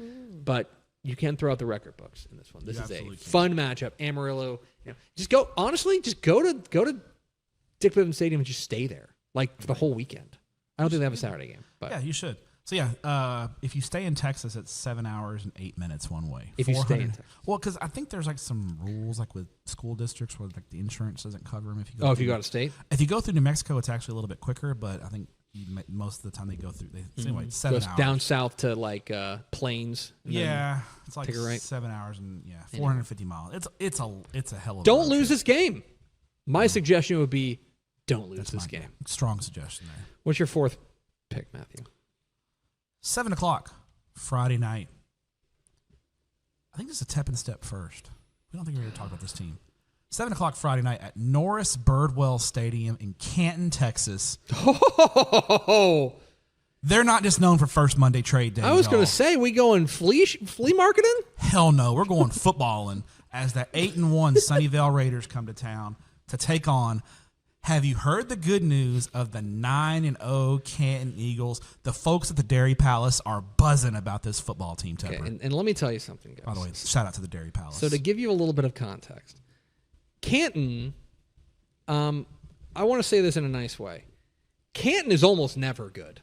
G: but you can't throw out the record books in this one. This is a fun matchup. Amarillo, just go to Dick Bivens Stadium and just stay there like for the whole weekend. I don't think they have a Saturday game, but
F: yeah, you should. So yeah, if you stay in Texas, it's 7 hours and 8 minutes one way.
G: If you stay in Texas.
F: Well, because I think there's like some rules like with school districts where like the insurance doesn't cover them. If you
G: if you go out of state,
F: if you go through New Mexico, it's actually a little bit quicker. But I think most of the time they go through. So anyway, it's 7
G: goes
F: hours
G: down south to like Plains. and then
F: Yeah, it's like
G: take a right.
F: 7 hours and 450 miles. It's a hell of.
G: Don't lose this game. My suggestion would be don't lose this game.
F: Strong suggestion there.
G: What's your fourth pick, Matthew?
F: 7 o'clock Friday night. I think this is a Tepp and Stepp first. We don't think we're going to talk about this team. 7 o'clock Friday night at Norris Birdwell Stadium in Canton, Texas.
G: Oh,
F: they're not just known for first Monday trade days.
G: I was going to say, we going flea marketing?
F: Hell no, we're going footballing as the 8-1 Sunnyvale Raiders come to town to take on. Have you heard the good news of the 9-0 Canton Eagles? The folks at the Dairy Palace are buzzing about this football team, Tepper.
G: Okay, and let me tell you something, guys.
F: By the way, shout out to the Dairy Palace.
G: So to give you a little bit of context, Canton, I want to say this in a nice way. Canton is almost never good.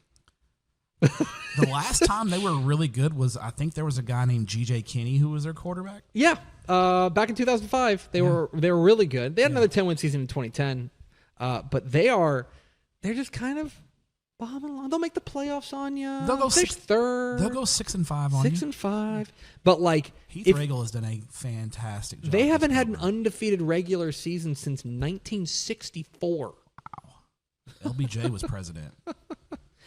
F: The last time they were really good was, I think there was a guy named G.J. Kinney who was their quarterback.
G: Yeah, back in 2005, they were really good. They had another 10-win season in 2010, but they're just kind of bombing along. They'll make the playoffs on you.
F: They'll go
G: third.
F: They'll go 6-5 on you.
G: 6-5, but like
F: Heath Regal has done a fantastic job.
G: They haven't had an undefeated regular season since 1964.
F: Wow, LBJ was president.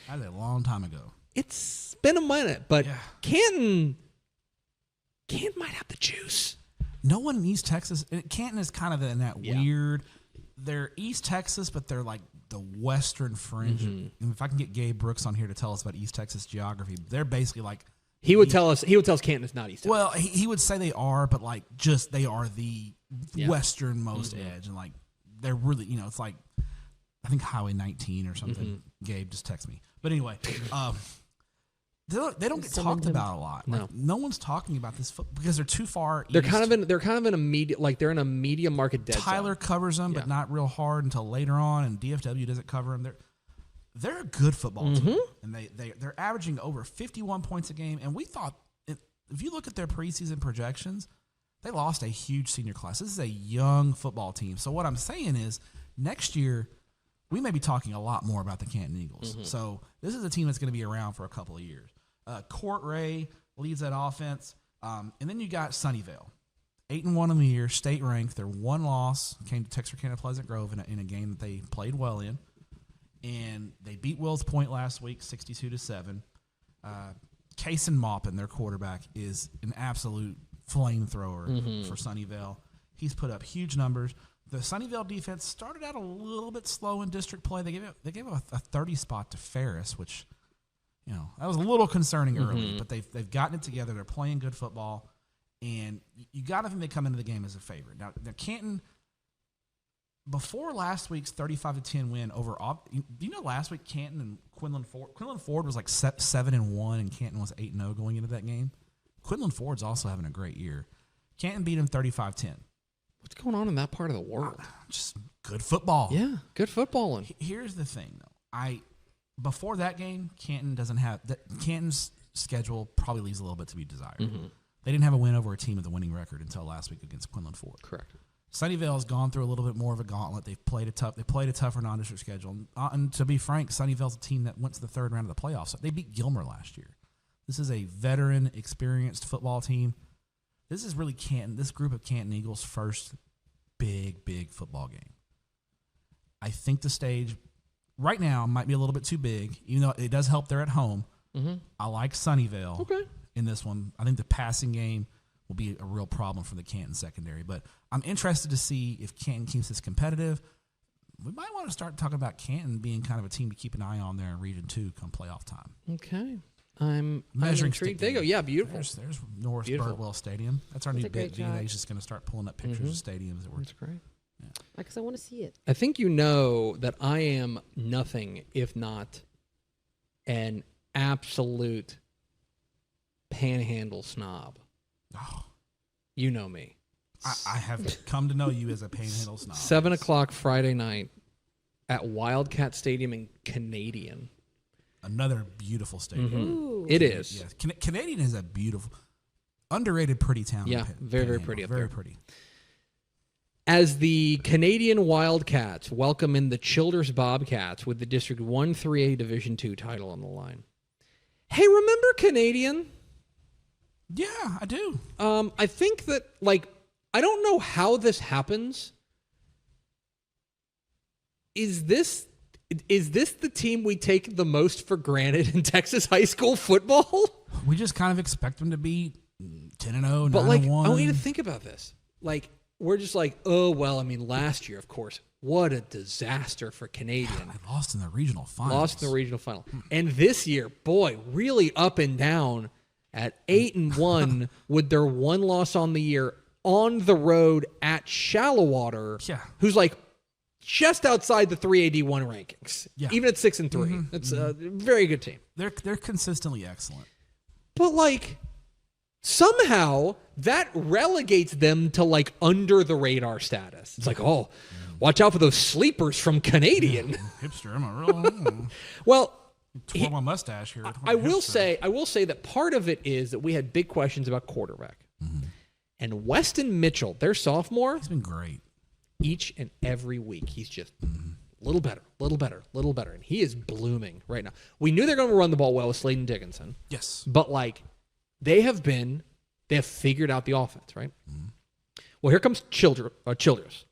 F: That was a long time ago.
G: It's been a minute, but Canton might have the juice.
F: No one in East Texas. Canton is kind of in that weird. They're East Texas, but they're like the western fringe. And if I can get Gabe Brooks on here to tell us about East Texas geography, they're basically like
G: he would tell us Canton is not East Texas.
F: Well, he would say they are, but like just they are the westernmost edge, and like they're really it's like I think Highway 19 or something. Gabe just text me, but anyway. They don't get talked about a lot.
G: No.
F: Like, no one's talking about this because they're too far.
G: They're
F: east.
G: kind of in a media in a media market dead
F: Tyler
G: zone.
F: covers them, but not real hard until later on, and DFW doesn't cover them. They're a good football team, and they're averaging over 51 points a game. And we thought if you look at their preseason projections, they lost a huge senior class. This is a young football team. So what I'm saying is next year we may be talking a lot more about the Canton Eagles. So this is a team that's going to be around for a couple of years. Court Ray leads that offense. And then you got Sunnyvale. 8-1 in the year, state ranked. Their one loss came to Texarkana Pleasant Grove in a game that they played well in. And they beat Wills Point last week, 62-7. Cason Maupin, their quarterback, is an absolute flamethrower for Sunnyvale. He's put up huge numbers. The Sunnyvale defense started out a little bit slow in district play. They gave a 30 spot to Ferris, which that was a little concerning early, but they've gotten it together. They're playing good football, and you got to think they come into the game as a favorite. Now Canton, before last week's 35-10 win over, do you know last week Canton and Quinlan Ford was like 7-1, and Canton was 8-0 going into that game. Quinlan Ford's also having a great year. Canton beat him 35-10.
G: What's going on in that part of the world?
F: Just good football.
G: Yeah, good footballing.
F: Here's the thing, though. Before that game, Canton's schedule probably leaves a little bit to be desired. They didn't have a win over a team with a winning record until last week against Quinlan Ford.
G: Correct.
F: Sunnyvale has gone through a little bit more of a gauntlet. They played a tougher non-district schedule. And to be frank, Sunnyvale's a team that went to the third round of the playoffs. They beat Gilmer last year. This is a veteran, experienced football team. This is really this group of Canton Eagles' first big football game. I think the stage right now might be a little bit too big, even though it does help they're at home. I like Sunnyvale in this one. I think the passing game will be a real problem for the Canton secondary. But I'm interested to see if Canton keeps this competitive. We might want to start talking about Canton being kind of a team to keep an eye on there in Region 2 come playoff time.
G: Okay. I'm
F: measuring
G: intrigued.
F: stick.
G: There you go. Yeah, beautiful.
F: There's Norris Birdwell Stadium. That's our new bit. DNA's just going to start pulling up pictures of stadiums that we're.
G: That's great.
H: Because I want to see it.
G: I think you know that I am nothing if not an absolute panhandle snob.
F: Oh.
G: You know me.
F: I have come to know you as a panhandle snob.
G: 7 o'clock Friday night at Wildcat Stadium in Canadian.
F: Another beautiful stadium.
G: It is.
F: Yes. Canadian is a beautiful, underrated, pretty town.
G: Yeah, very pretty up there.
F: Very pretty.
G: As the Canadian Wildcats welcome in the Childers Bobcats with the District 1-3A Division II title on the line. Hey, remember Canadian?
F: Yeah, I do.
G: I think that, I don't know how this happens. Is this Is this the team we take the most for granted in Texas high school football?
F: We just kind of expect them to be 10-0, 9-1.
G: But like, I want you to think about this. Like, we're just like, oh, well, I mean, last year, of course, what a disaster for Canadian.
F: They lost in the regional final.
G: And this year, boy, really up and down at 8-1 with their one loss on the year on the road at Shallowater, who's like just outside the 381 rankings, even at 6-3. It's a very good team.
F: They're consistently excellent.
G: But like, somehow that relegates them to like under the radar status. It's like, oh, watch out for those sleepers from Canadian.
F: Hipster, Amarillo.
G: Well,
F: twirl my mustache here.
G: I will say that part of it is that we had big questions about quarterback. And Weston Mitchell, their sophomore,
F: he's been great.
G: Each and every week, he's just a little better. And he is blooming right now. We knew they're going to run the ball well with Sladen Dickinson.
F: Yes.
G: But like, they have figured out the offense, right? Well, here comes Childress.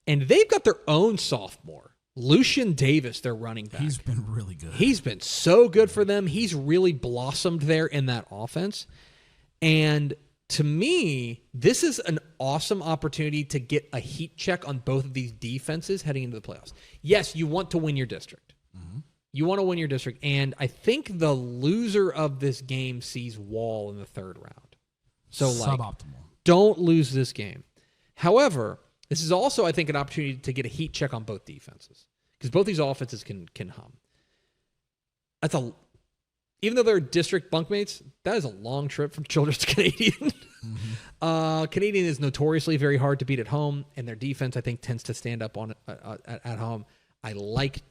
G: And they've got their own sophomore, Lucian Davis, their running back.
F: He's been really good.
G: He's been so good for them. He's really blossomed there in that offense. And to me, this is an awesome opportunity to get a heat check on both of these defenses heading into the playoffs. Yes, you want to win your district. You want to win your district. And I think the loser of this game sees Wall in the third round. So like,
F: suboptimal. Don't
G: lose this game. However, this is also, I think, an opportunity to get a heat check on both defenses. Because both these offenses can hum. Even though they're district bunkmates, that is a long trip from Childress to Canadian. Canadian is notoriously very hard to beat at home, and their defense, I think, tends to stand up on at home. I like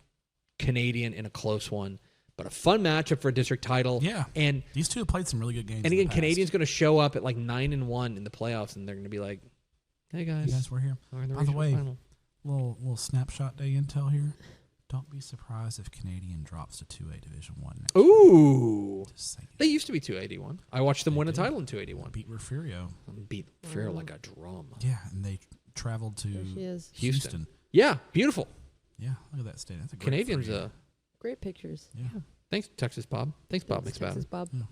G: Canadian in a close one, but a fun matchup for a district title.
F: Yeah,
G: and
F: these two have played some really good games.
G: And again, Canadian's going to show up at like 9-1 in the playoffs, and they're going to be like, "Hey guys,
F: we're here." By the way, little snapshot day intel here. Don't be surprised if Canadian drops to 2A Division 1 next year.
G: Ooh. They used to be 281. I watched them win a title in 281.
F: Beat Refugio.
G: Beat Refugio like a drum.
F: Yeah, and they traveled to Houston.
G: Yeah, beautiful.
F: Yeah, look at that stadium. That's a great
B: Canadians.
H: Great pictures.
F: Yeah.
G: Thanks, Texas Bob. Thanks, Bob.
H: Texas Bob.
G: Yeah.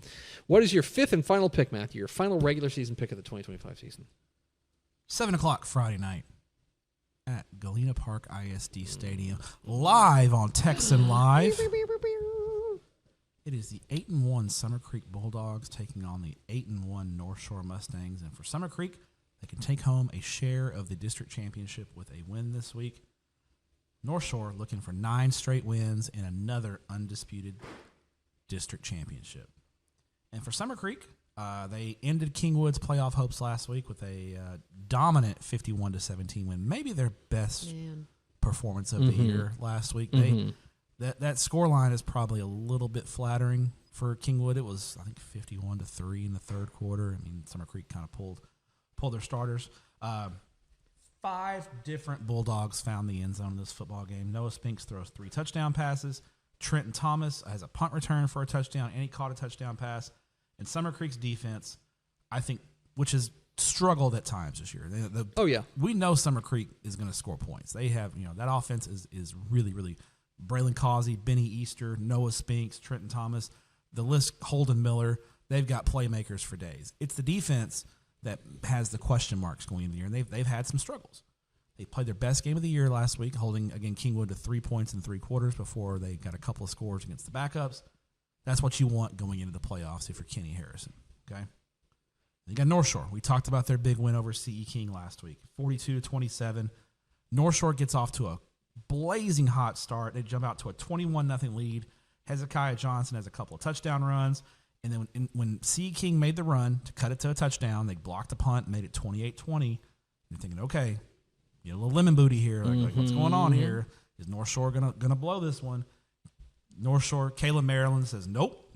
G: What is your fifth and final pick, Matthew? Your final regular season pick of the 2025 season?
F: 7:00 Friday night. At Galena Park ISD Stadium, live on Texan Live. It is the 8-1 Summer Creek Bulldogs taking on the 8-1 North Shore Mustangs. And for Summer Creek, they can take home a share of the district championship with a win this week. North Shore looking for 9 straight wins and another undisputed district championship. And for Summer Creek, they ended Kingwood's playoff hopes last week with a dominant 51-17 win, maybe their best performance of the year last week. That score line is probably a little bit flattering for Kingwood. It was, I think, 51-3 in the third quarter. I mean, Summer Creek kind of pulled their starters. 5 different Bulldogs found the end zone in this football game. Noah Spinks throws 3 touchdown passes. Trenton Thomas has a punt return for a touchdown, and he caught a touchdown pass. And Summer Creek's defense, I think, which has struggled at times this year. We know Summer Creek is going to score points. They have, that offense is really, really Braylon Causey, Benny Easter, Noah Spinks, Trenton Thomas, the list, Holden Miller. They've got playmakers for days. It's the defense that has the question marks going into the year, and they've had some struggles. They played their best game of the year last week, holding, again, Kingwood to 3 points in 3 quarters before they got a couple of scores against the backups. That's what you want going into the playoffs if you're Kenny Harrison, okay? You got North Shore. We talked about their big win over CE King last week, 42-27. North Shore gets off to a blazing hot start. They jump out to a 21-0 lead. Hezekiah Johnson has a couple of touchdown runs. And then when CE King made the run to cut it to a touchdown, they blocked the punt, made it 28-20. You're thinking, okay, a little lemon booty here. Like what's going on here? Is North Shore gonna blow this one? North Shore, Caleb Maryland says, nope.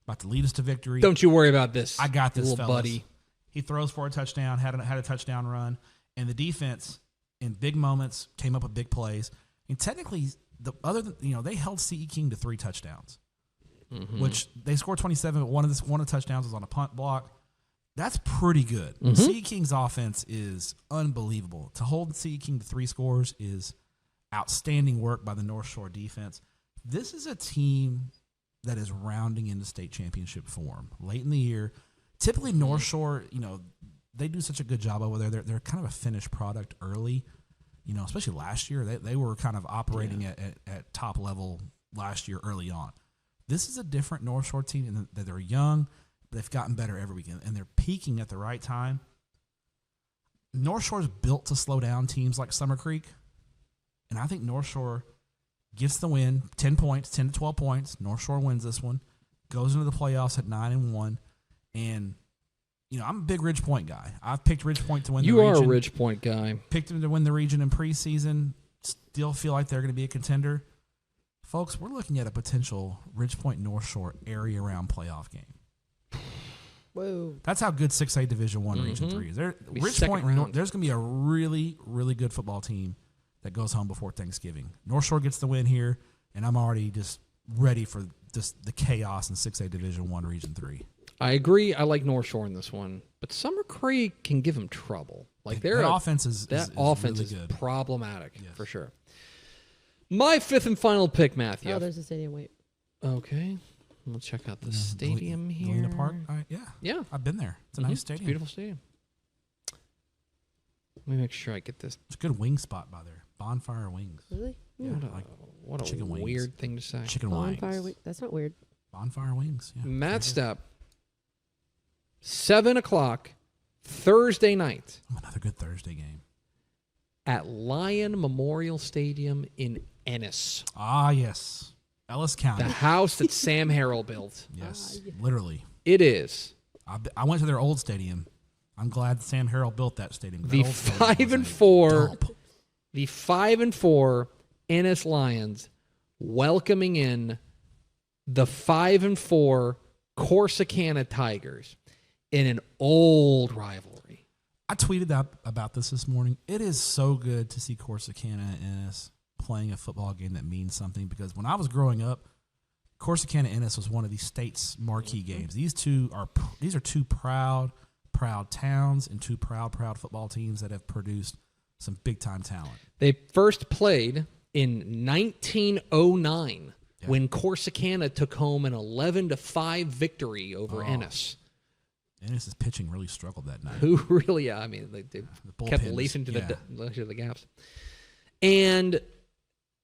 F: About to lead us to victory.
G: Don't you worry about this.
F: I got this,
G: little
F: fellas.
G: buddy.
F: He throws for a touchdown, had a touchdown run, and the defense in big moments came up with big plays. And technically, they held CE King to 3 touchdowns, which they scored 27. But one of the touchdowns was on a punt block. That's pretty good. CE King's offense is unbelievable. To hold CE King to 3 scores is outstanding work by the North Shore defense. This is a team that is rounding into state championship form late in the year. Typically, North Shore, they do such a good job over there. They're kind of a finished product early, especially last year. They were kind of operating at top level last year early on. This is a different North Shore team in that they're young, but they've gotten better every weekend, and they're peaking at the right time. North Shore is built to slow down teams like Summer Creek, and I think North Shore gets the win, 10 points, 10 to 12 points. North Shore wins this one, goes into the playoffs at 9-1, and I'm a big Ridge Point guy. I've picked Ridge Point to win the region.
G: You are a Ridge Point guy.
F: Picked them to win the region in preseason. Still feel like they're going to be a contender. Folks, we're looking at a potential Ridge Point North Shore area round playoff game.
H: Whoa.
F: That's how good 6A Division I Region 3 is. Ridge Point, there's going to be a really, really good football team that goes home before Thanksgiving. North Shore gets the win here, and I'm already just ready for just the chaos in 6A Division I Region 3.
G: I agree. I like North Shore in this one, but Summer Creek can give them trouble. Like their
F: offense is
G: offense
F: really good.
G: Problematic for sure. My fifth and final pick, Matthew.
H: Oh, there's a stadium. Wait.
G: Okay, we'll check out the stadium here.
F: Galena Park.
G: Yeah.
F: I've been there. It's a nice stadium.
G: It's a beautiful stadium. Let me make sure I get this.
F: It's a good wing spot by there. Bonfire Wings.
H: Really?
F: Yeah,
G: what a
F: chicken wings.
G: weird thing to say.
F: Chicken wings.
H: Bonfire wings. That's not weird.
F: Bonfire Wings. Yeah.
G: Matt Stepp, 7 o'clock, Thursday night.
F: Another good Thursday game.
G: At Lion Memorial Stadium in Ennis.
F: Ah, yes. Ellis County.
G: The house that Sam Harrell built.
F: Yes, literally.
G: It is.
F: I went to their old stadium. I'm glad Sam Harrell built that stadium.
G: The 5-4, the 5-4 Ennis Lions welcoming in the 5-4 Corsicana Tigers in an old rivalry.
F: I tweeted about this morning. It is so good to see Corsicana and Ennis playing a football game that means something, because when I was growing up, Corsicana Ennis was one of the state's marquee games. These are two proud towns and two proud football teams that have produced some big time talent.
G: They first played in 1909 when Corsicana took home an 11-5 victory over Ennis.
F: Ennis's pitching really struggled that night.
G: Who really? Yeah, I mean, they kept leafing to the gaps. And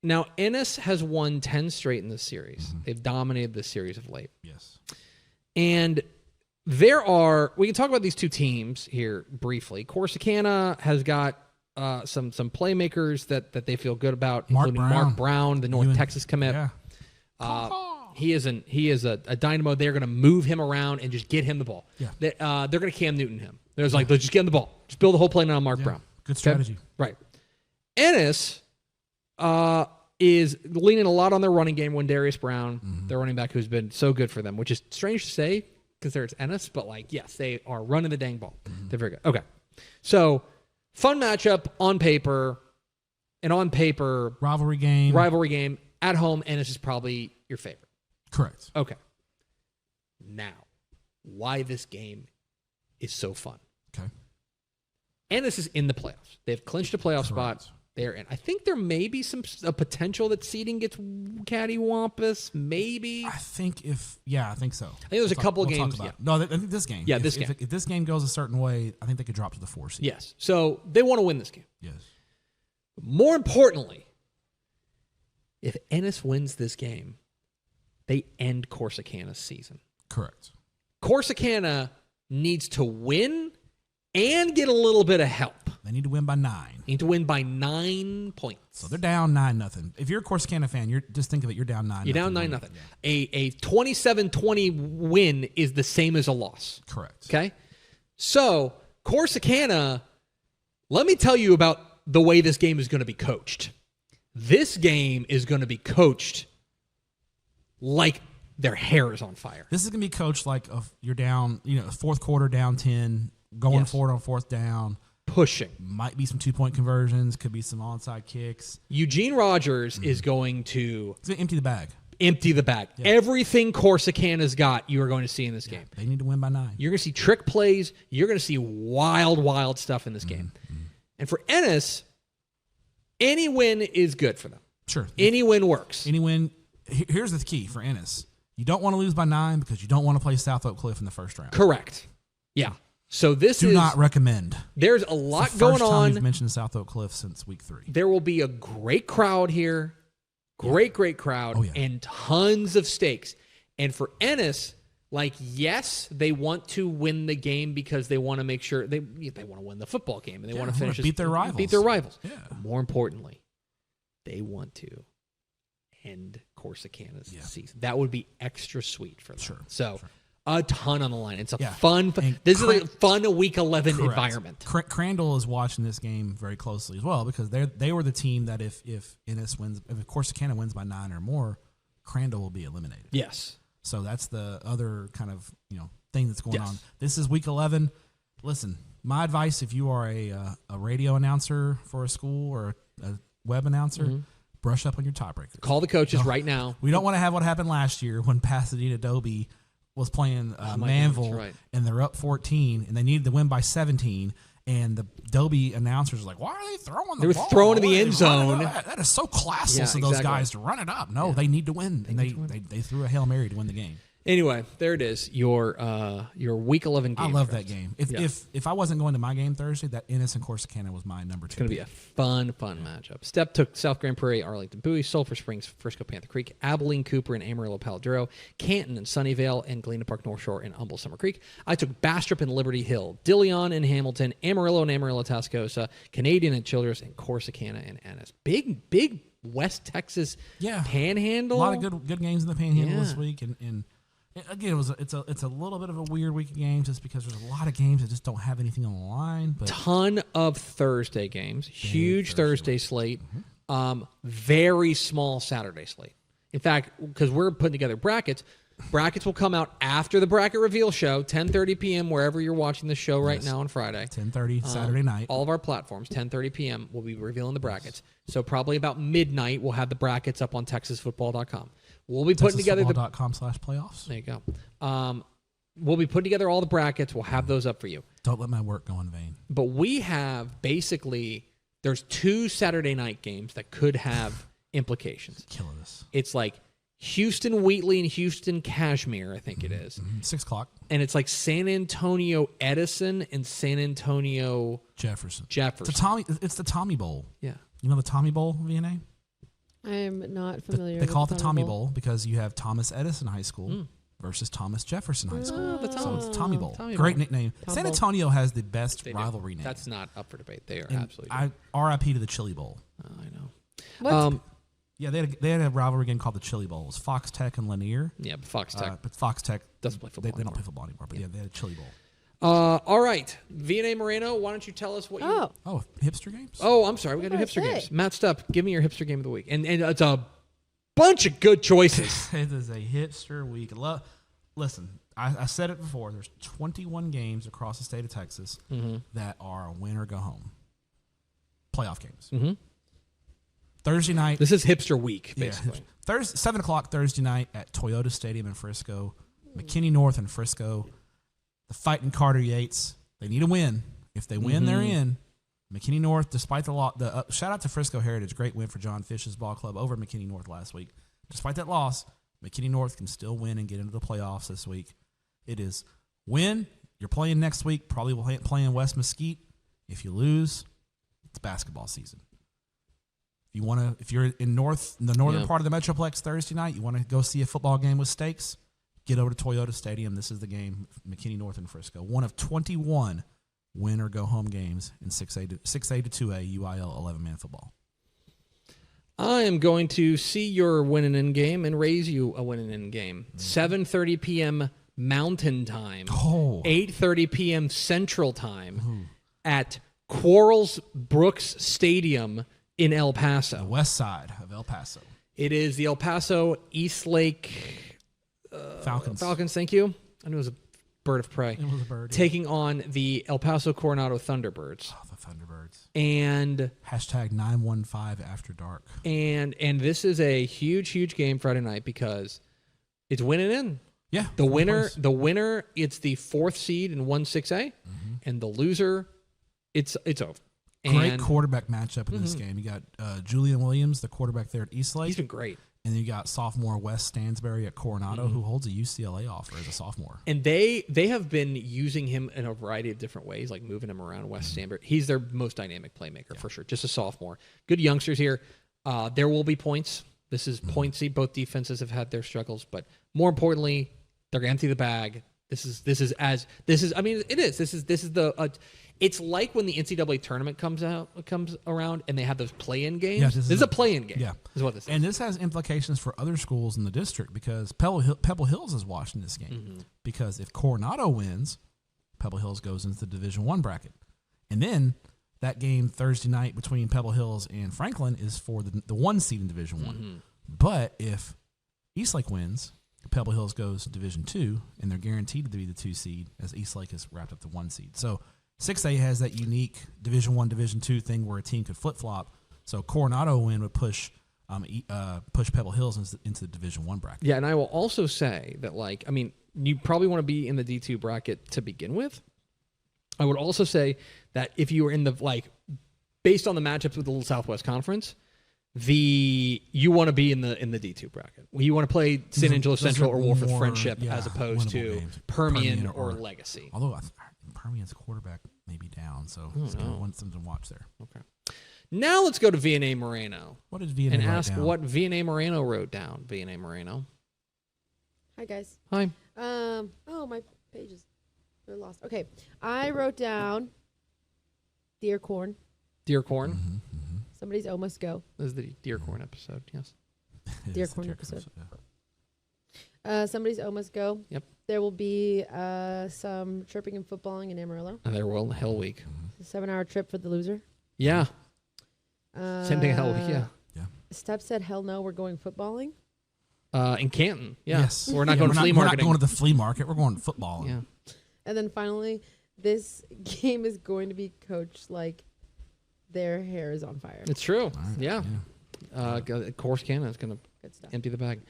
G: now Ennis has won 10 straight in this series. Mm-hmm. They've dominated this series of late.
F: Yes.
G: And we can talk about these two teams here briefly. Corsicana has got some playmakers that they feel good about, including Mark Brown, the North Texas commit.
F: Yeah.
G: He is a dynamo. They're going to move him around and just get him the ball.
F: Yeah.
G: They're going to Cam Newton him. They're like, let's just get him the ball. Just build the whole play now on Mark Brown.
F: Good strategy.
G: Okay? Right. Ennis is leaning a lot on their running game when Darius Brown, their running back, who's been so good for them, which is strange to say because it's Ennis, but yes, they are running the dang ball. Mm-hmm. They're very good. Okay. So, fun matchup on paper.
F: Rivalry game.
G: At home, Ennis is probably your favorite.
F: Correct.
G: Okay. Now, why this game is so fun.
F: Okay.
G: Ennis is in the playoffs. They've clinched a playoff spot. They're in. I think there may be a potential that seeding gets cattywampus. Maybe.
F: I think so.
G: I think there's a couple of games. Yeah.
F: No, I think this game.
G: Yeah,
F: if this game goes a certain way, I think they could drop to the 4 seed.
G: Yes. So they want to win this game.
F: Yes.
G: More importantly, if Ennis wins this game, they end Corsicana's season.
F: Correct.
G: Corsicana needs to win and get a little bit of help.
F: They need to win by 9.
G: Need to win by 9 points.
F: So they're down 9-0. If you're a Corsicana fan, just think of it. You're down 9.
G: You're down 9-0. Yeah. A 27-20 win is the same as a loss.
F: Correct.
G: Okay? So, Corsicana, let me tell you about the way this game is going to be coached. This game is going to be coached like their hair is on fire.
F: This is going to be coached like you're down, fourth quarter down 10, going forward on fourth down.
G: Pushing.
F: Might be some 2-point conversions. Could be some onside kicks.
G: Eugene Rogers is going to...
F: He's going to empty the bag.
G: Yeah. Everything Corsicana's got, you are going to see in this game.
F: They need to win by 9.
G: You're going to see trick plays. You're going to see wild stuff in this game. And for Ennis, Any win is good for them.
F: Sure.
G: Any win works.
F: Any win. Here's the key for Ennis. You don't want to lose by 9 because you don't want to play South Oak Cliff in the first round.
G: Correct. Yeah. So
F: Do not recommend.
G: There's a lot
F: it's the
G: going
F: first time
G: on.
F: we've mentioned South Oak Cliff since week 3.
G: There will be a great crowd here. Great crowd.
F: Oh, yeah.
G: And tons of stakes. And for Ennis, yes, they want to win the game because they want to make sure they want to win the football game and they want to finish
F: beat their rivals.
G: Beat their rivals.
F: Yeah.
G: But more importantly, they want to end Corsicana's season. That would be extra sweet for them.
F: Sure.
G: So a ton on the line. It's a
F: fun.
G: This is a fun week 11 environment.
F: Crandall is watching this game very closely as well because they were the team that if Ennis wins, if Corsicana wins by 9 or more, Crandall will be eliminated.
G: Yes.
F: So that's the other kind of thing that's going on. This is week 11. Listen, my advice if you are a radio announcer for a school or a web announcer, brush up on your tiebreakers.
G: Call the coaches right now.
F: We don't want to have what happened last year when Pasadena Dobie was playing Manville and they're up 14 and they needed to win by 17. And the Dobie announcers were like, why are they throwing the ball?
G: They were throwing in the end zone.
F: That is so classless of those guys to run it up. No, they need to win. And they threw a Hail Mary to win the game.
G: Anyway, there it is. Your week 11 game.
F: I love that game. If I wasn't going to my game Thursday, that Ennis and Corsicana was my number 2.
G: It's going to be a fun matchup. Stepp took South Grand Prairie, Arlington Bowie, Sulphur Springs, Frisco Panther Creek, Abilene Cooper and Amarillo Palo Duro, Canton and Sunnyvale, and Galena Park North Shore and Humble Summer Creek. I took Bastrop and Liberty Hill, Dilion and Hamilton, Amarillo and Amarillo Tascosa, Canadian and Childress, and Corsicana and Ennis. Big West Texas Panhandle.
F: A lot of good games in the Panhandle this week, and again, it's a little bit of a weird week of games just because there's a lot of games that just don't have anything on the line. But
G: ton of Thursday games, huge Thursday slate, very small Saturday slate. In fact, because we're putting together brackets will come out after the bracket reveal show, 10:30 p.m. wherever you're watching the show right now on Friday.
F: 10:30 Saturday night.
G: All of our platforms, 10:30 p.m. We'll be revealing the brackets. So probably about midnight, we'll have the brackets up on TexasFootball.com. We'll be putting together
F: TexasFootball.com/playoffs.
G: There you go. We'll be putting together all the brackets. We'll have those up for you.
F: Don't let my work go in vain.
G: But we have there's 2 Saturday night games that could have implications.
F: Killing us.
G: It's like Houston Wheatley and Houston Cashmere, I think it is.
F: 6 o'clock.
G: And it's like San Antonio Edison and San Antonio
F: Jefferson. It's the Tommy Bowl.
G: Yeah.
F: You know the Tommy Bowl, VNA?
H: I am not familiar
F: They
H: with
F: call it the Tommy Bowl because you have Thomas Edison High School versus Thomas Jefferson High School.
G: So
F: it's Tommy Bowl.
G: Tommy
F: Great
G: Bowl.
F: nickname. San Antonio has the best rivalry name.
G: That's not up for debate. They are
F: And
G: absolutely.
F: RIP to the Chili Bowl.
G: I know.
H: What?
F: Yeah, they had a rivalry game called the Chili Bowl. It was Fox Tech and Lanier.
G: Yeah, but Fox Tech.
F: But Fox Tech
G: doesn't play football.
F: They don't play football anymore. But they had a Chili Bowl.
G: All right, VNA Moreno, why don't you tell us what you...
F: Oh, hipster games?
G: Oh, I'm sorry. We got to do hipster games. Matt Stepp, give me your hipster game of the week. And it's a bunch of good choices.
F: It is a hipster week. Listen, I said it before. There's 21 games across the state of Texas that are a win or go home. Playoff games. Thursday night.
G: This is hipster week, basically.
F: 7 o'clock Thursday night at Toyota Stadium in Frisco. McKinney North in Frisco. The Fighting Carter Yates. They need a win. If they win, they're in. McKinney North, despite the loss, shout out to Frisco Heritage. Great win for John Fish's ball club over McKinney North last week. Despite that loss, McKinney North can still win and get into the playoffs this week. It is win. You're playing next week. Probably playing West Mesquite. If you lose, it's basketball season. If you're in the northern part of the Metroplex Thursday night, you want to go see a football game with stakes, get over to Toyota Stadium. This is the game, McKinney North and Frisco. One of 21 win or go home games in 6A to 2A UIL 11-man football.
G: I am going to see your win and in game and raise you a win and in game. 7:30 p.m. Mountain Time. 8:30 p.m. Central Time at Quarles Brooks Stadium in El Paso.
F: The west side of El Paso.
G: It is the El Paso East Lake
F: Falcons.
G: Thank you. I knew it was a bird of prey.
F: It was a bird.
G: Taking on the El Paso Coronado Thunderbirds.
F: Oh, the Thunderbirds.
G: And
F: hashtag 915 after dark.
G: And this is a huge game Friday night because it's winning in.
F: Yeah.
G: The winner, it's the 4th seed in 1-6A, and the loser, it's over.
F: Great quarterback matchup in this game. You got Julian Williams, the quarterback there at Eastlake.
G: He's been great.
F: And then you got sophomore Wes Stansberry at Coronado, who holds a UCLA offer as a sophomore.
G: And they have been using him in a variety of different ways, like moving him around. Wes Stansberry, he's their most dynamic playmaker for sure. Just a sophomore. Good youngsters here. There will be points. This is pointsy. Both defenses have had their struggles, but more importantly, they're going to empty the bag. This is it's like when the NCAA tournament comes around and they have those play-in games.
F: Yeah,
G: this is a play-in game.
F: Yeah,
G: is what this is.
F: And this has implications for other schools in the district because Pebble Hills is watching this game because if Coronado wins, Pebble Hills goes into the Division I bracket, and then that game Thursday night between Pebble Hills and Franklin is for the 1 seed in Division I. But if Eastlake wins, Pebble Hills goes to Division II, and they're guaranteed to be the 2 seed as Eastlake has wrapped up the 1 seed. So 6A has that unique Division I, Division II thing where a team could flip-flop. So Coronado win would push Pebble Hills into the Division I bracket.
G: Yeah, and I will also say that, you probably want to be in the D2 bracket to begin with. I would also say that if you were in the, based on the matchups with the Little Southwest Conference, you want to be in the D2 bracket. You want to play San Angelo Central or Wolf of Friendship as opposed to Permian or Legacy.
F: Although Permian's quarterback may be down, so want something to watch there.
G: Okay. Now let's go to VNA Moreno.
F: What did VNA
G: and
F: write
G: ask
F: down?
G: what VNA Moreno wrote down. VNA Moreno.
H: Hi guys.
G: Hi.
H: My pages are lost. Okay, I wrote down deer corn.
G: Deer corn.
H: Somebody's almost go.
G: This is the deer corn episode. Yes.
H: Deer corn episode. Somebody's almost go.
G: Yep.
H: There will be some tripping and footballing in Amarillo.
G: And there will Hell Week.
H: It's a 7-hour trip for the loser.
G: Yeah. Same thing. Hell Week. Yeah.
H: Stepp said, "Hell no, we're going footballing."
G: In Canton. Yeah.
F: Yes.
G: We're not going to flea
F: We're
G: marketing.
F: not going to the flea market. We're going to football.
G: Yeah.
H: And then finally, this game is going to be coached like their hair is on fire.
G: It's true.
F: Right.
G: Yeah. Corsicana is going
H: Good stuff.
G: to empty the bag.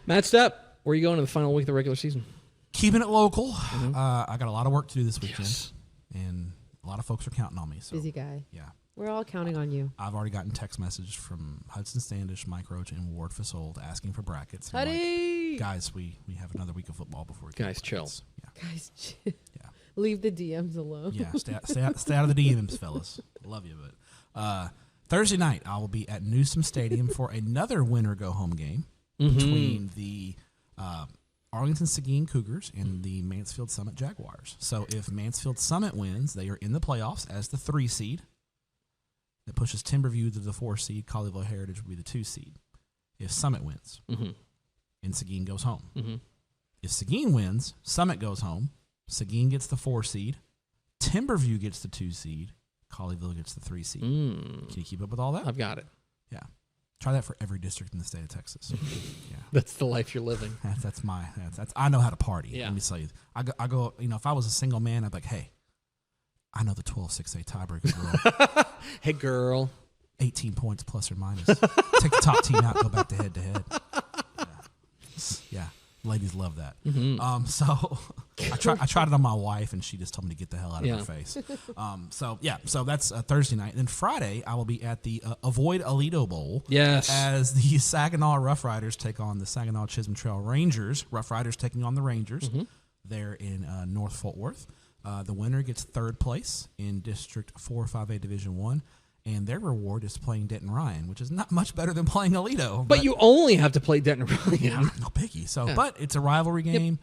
G: Matt Stepp, where are you going to the final week of the regular season?
F: Keeping it local. I got a lot of work to do this weekend, and a lot of folks are counting on me. So
H: Busy guy.
F: Yeah.
H: We're all counting on you.
F: I've already gotten text messages from Hudson Standish, Mike Roach, and Ward Fasold asking for brackets. I'm
H: Huddy!
F: like, guys, we have another week of football before we
G: Guys, chill.
F: Yeah.
H: Guys,
F: Yeah.
H: leave the DMs alone.
F: Yeah, stay out of the DMs, fellas. Love you, but Thursday night I will be at Newsom Stadium for another winner-go-home game between the Arlington Seguin Cougars and the Mansfield Summit Jaguars. So if Mansfield Summit wins, they are in the playoffs as the 3 seed. That pushes Timberview to the 4 seed. Colleyville Heritage will be the 2 seed. If Summit wins, and Seguin goes home. If Seguin wins, Summit goes home. Seguin gets the 4 seed. Timberview gets the 2 seed. Colleyville gets the 3 seed. Can you keep up with all that?
G: I've got it.
F: Yeah. Try that for every district in the state of Texas. Yeah.
G: That's the life you're living.
F: That's I know how to party.
G: Yeah.
F: Let me tell you. I go, if I was a single man, I'd be like, hey, I know the 12-6A tiebreaker girl.
G: Hey, girl.
F: 18 points plus or minus. Take the top team out, go back to head-to-head. Yeah. Ladies love that. So I tried it on my wife, and she just told me to get the hell out of her face. So that's Thursday night. Then Friday, I will be at the Avoid Alito Bowl.
G: Yes.
F: As the Saginaw Rough Riders take on the Saginaw Chisholm Trail Rangers. Rough Riders taking on the Rangers. They're in North Fort Worth. The winner gets 3rd place in District 4-5A Division I, and their reward is playing Denton Ryan, which is not much better than playing Alito.
G: But you only have to play Denton Ryan.
F: Yeah, no piggy. So, but it's a rivalry game.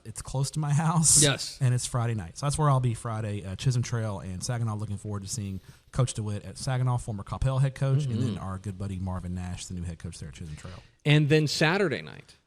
F: It's close to my house.
G: Yes.
F: And it's Friday night. So that's where I'll be Friday. Chisholm Trail and Saginaw. Looking forward to seeing Coach DeWitt at Saginaw, former Coppell head coach, and then our good buddy Marvin Nash, the new head coach there at Chisholm Trail.
G: And then Saturday night.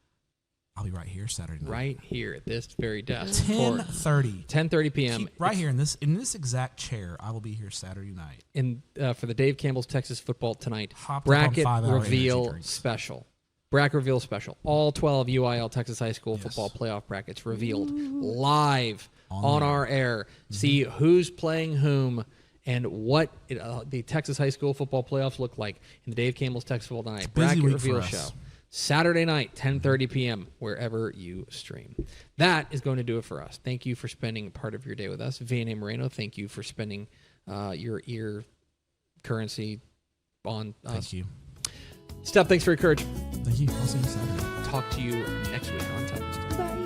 F: I'll be right here Saturday night.
G: Right here at this very desk.
F: 10:30.
G: 10:30 p.m.
F: Right here in this exact chair. I will be here Saturday night.
G: In for the Dave Campbell's Texas Football Tonight
F: Hopped up on
G: bracket
F: 5-hour energy
G: reveal
F: drinks.
G: special. Bracket reveal special. All 12 UIL Texas High School football playoff brackets revealed live on our air. See who's playing whom and what the Texas High School football playoffs look like in the Dave Campbell's Texas Football Tonight bracket reveal show. Saturday night, 10:30 p.m., wherever you stream. That is going to do it for us. Thank you for spending part of your day with us. VNA Moreno, thank you for spending your ear currency on us.
F: Thank you.
G: Stepp, thanks for your courage.
F: Thank you. I'll see you Saturday.
G: Talk to you next week on Teppan Step.
H: Bye.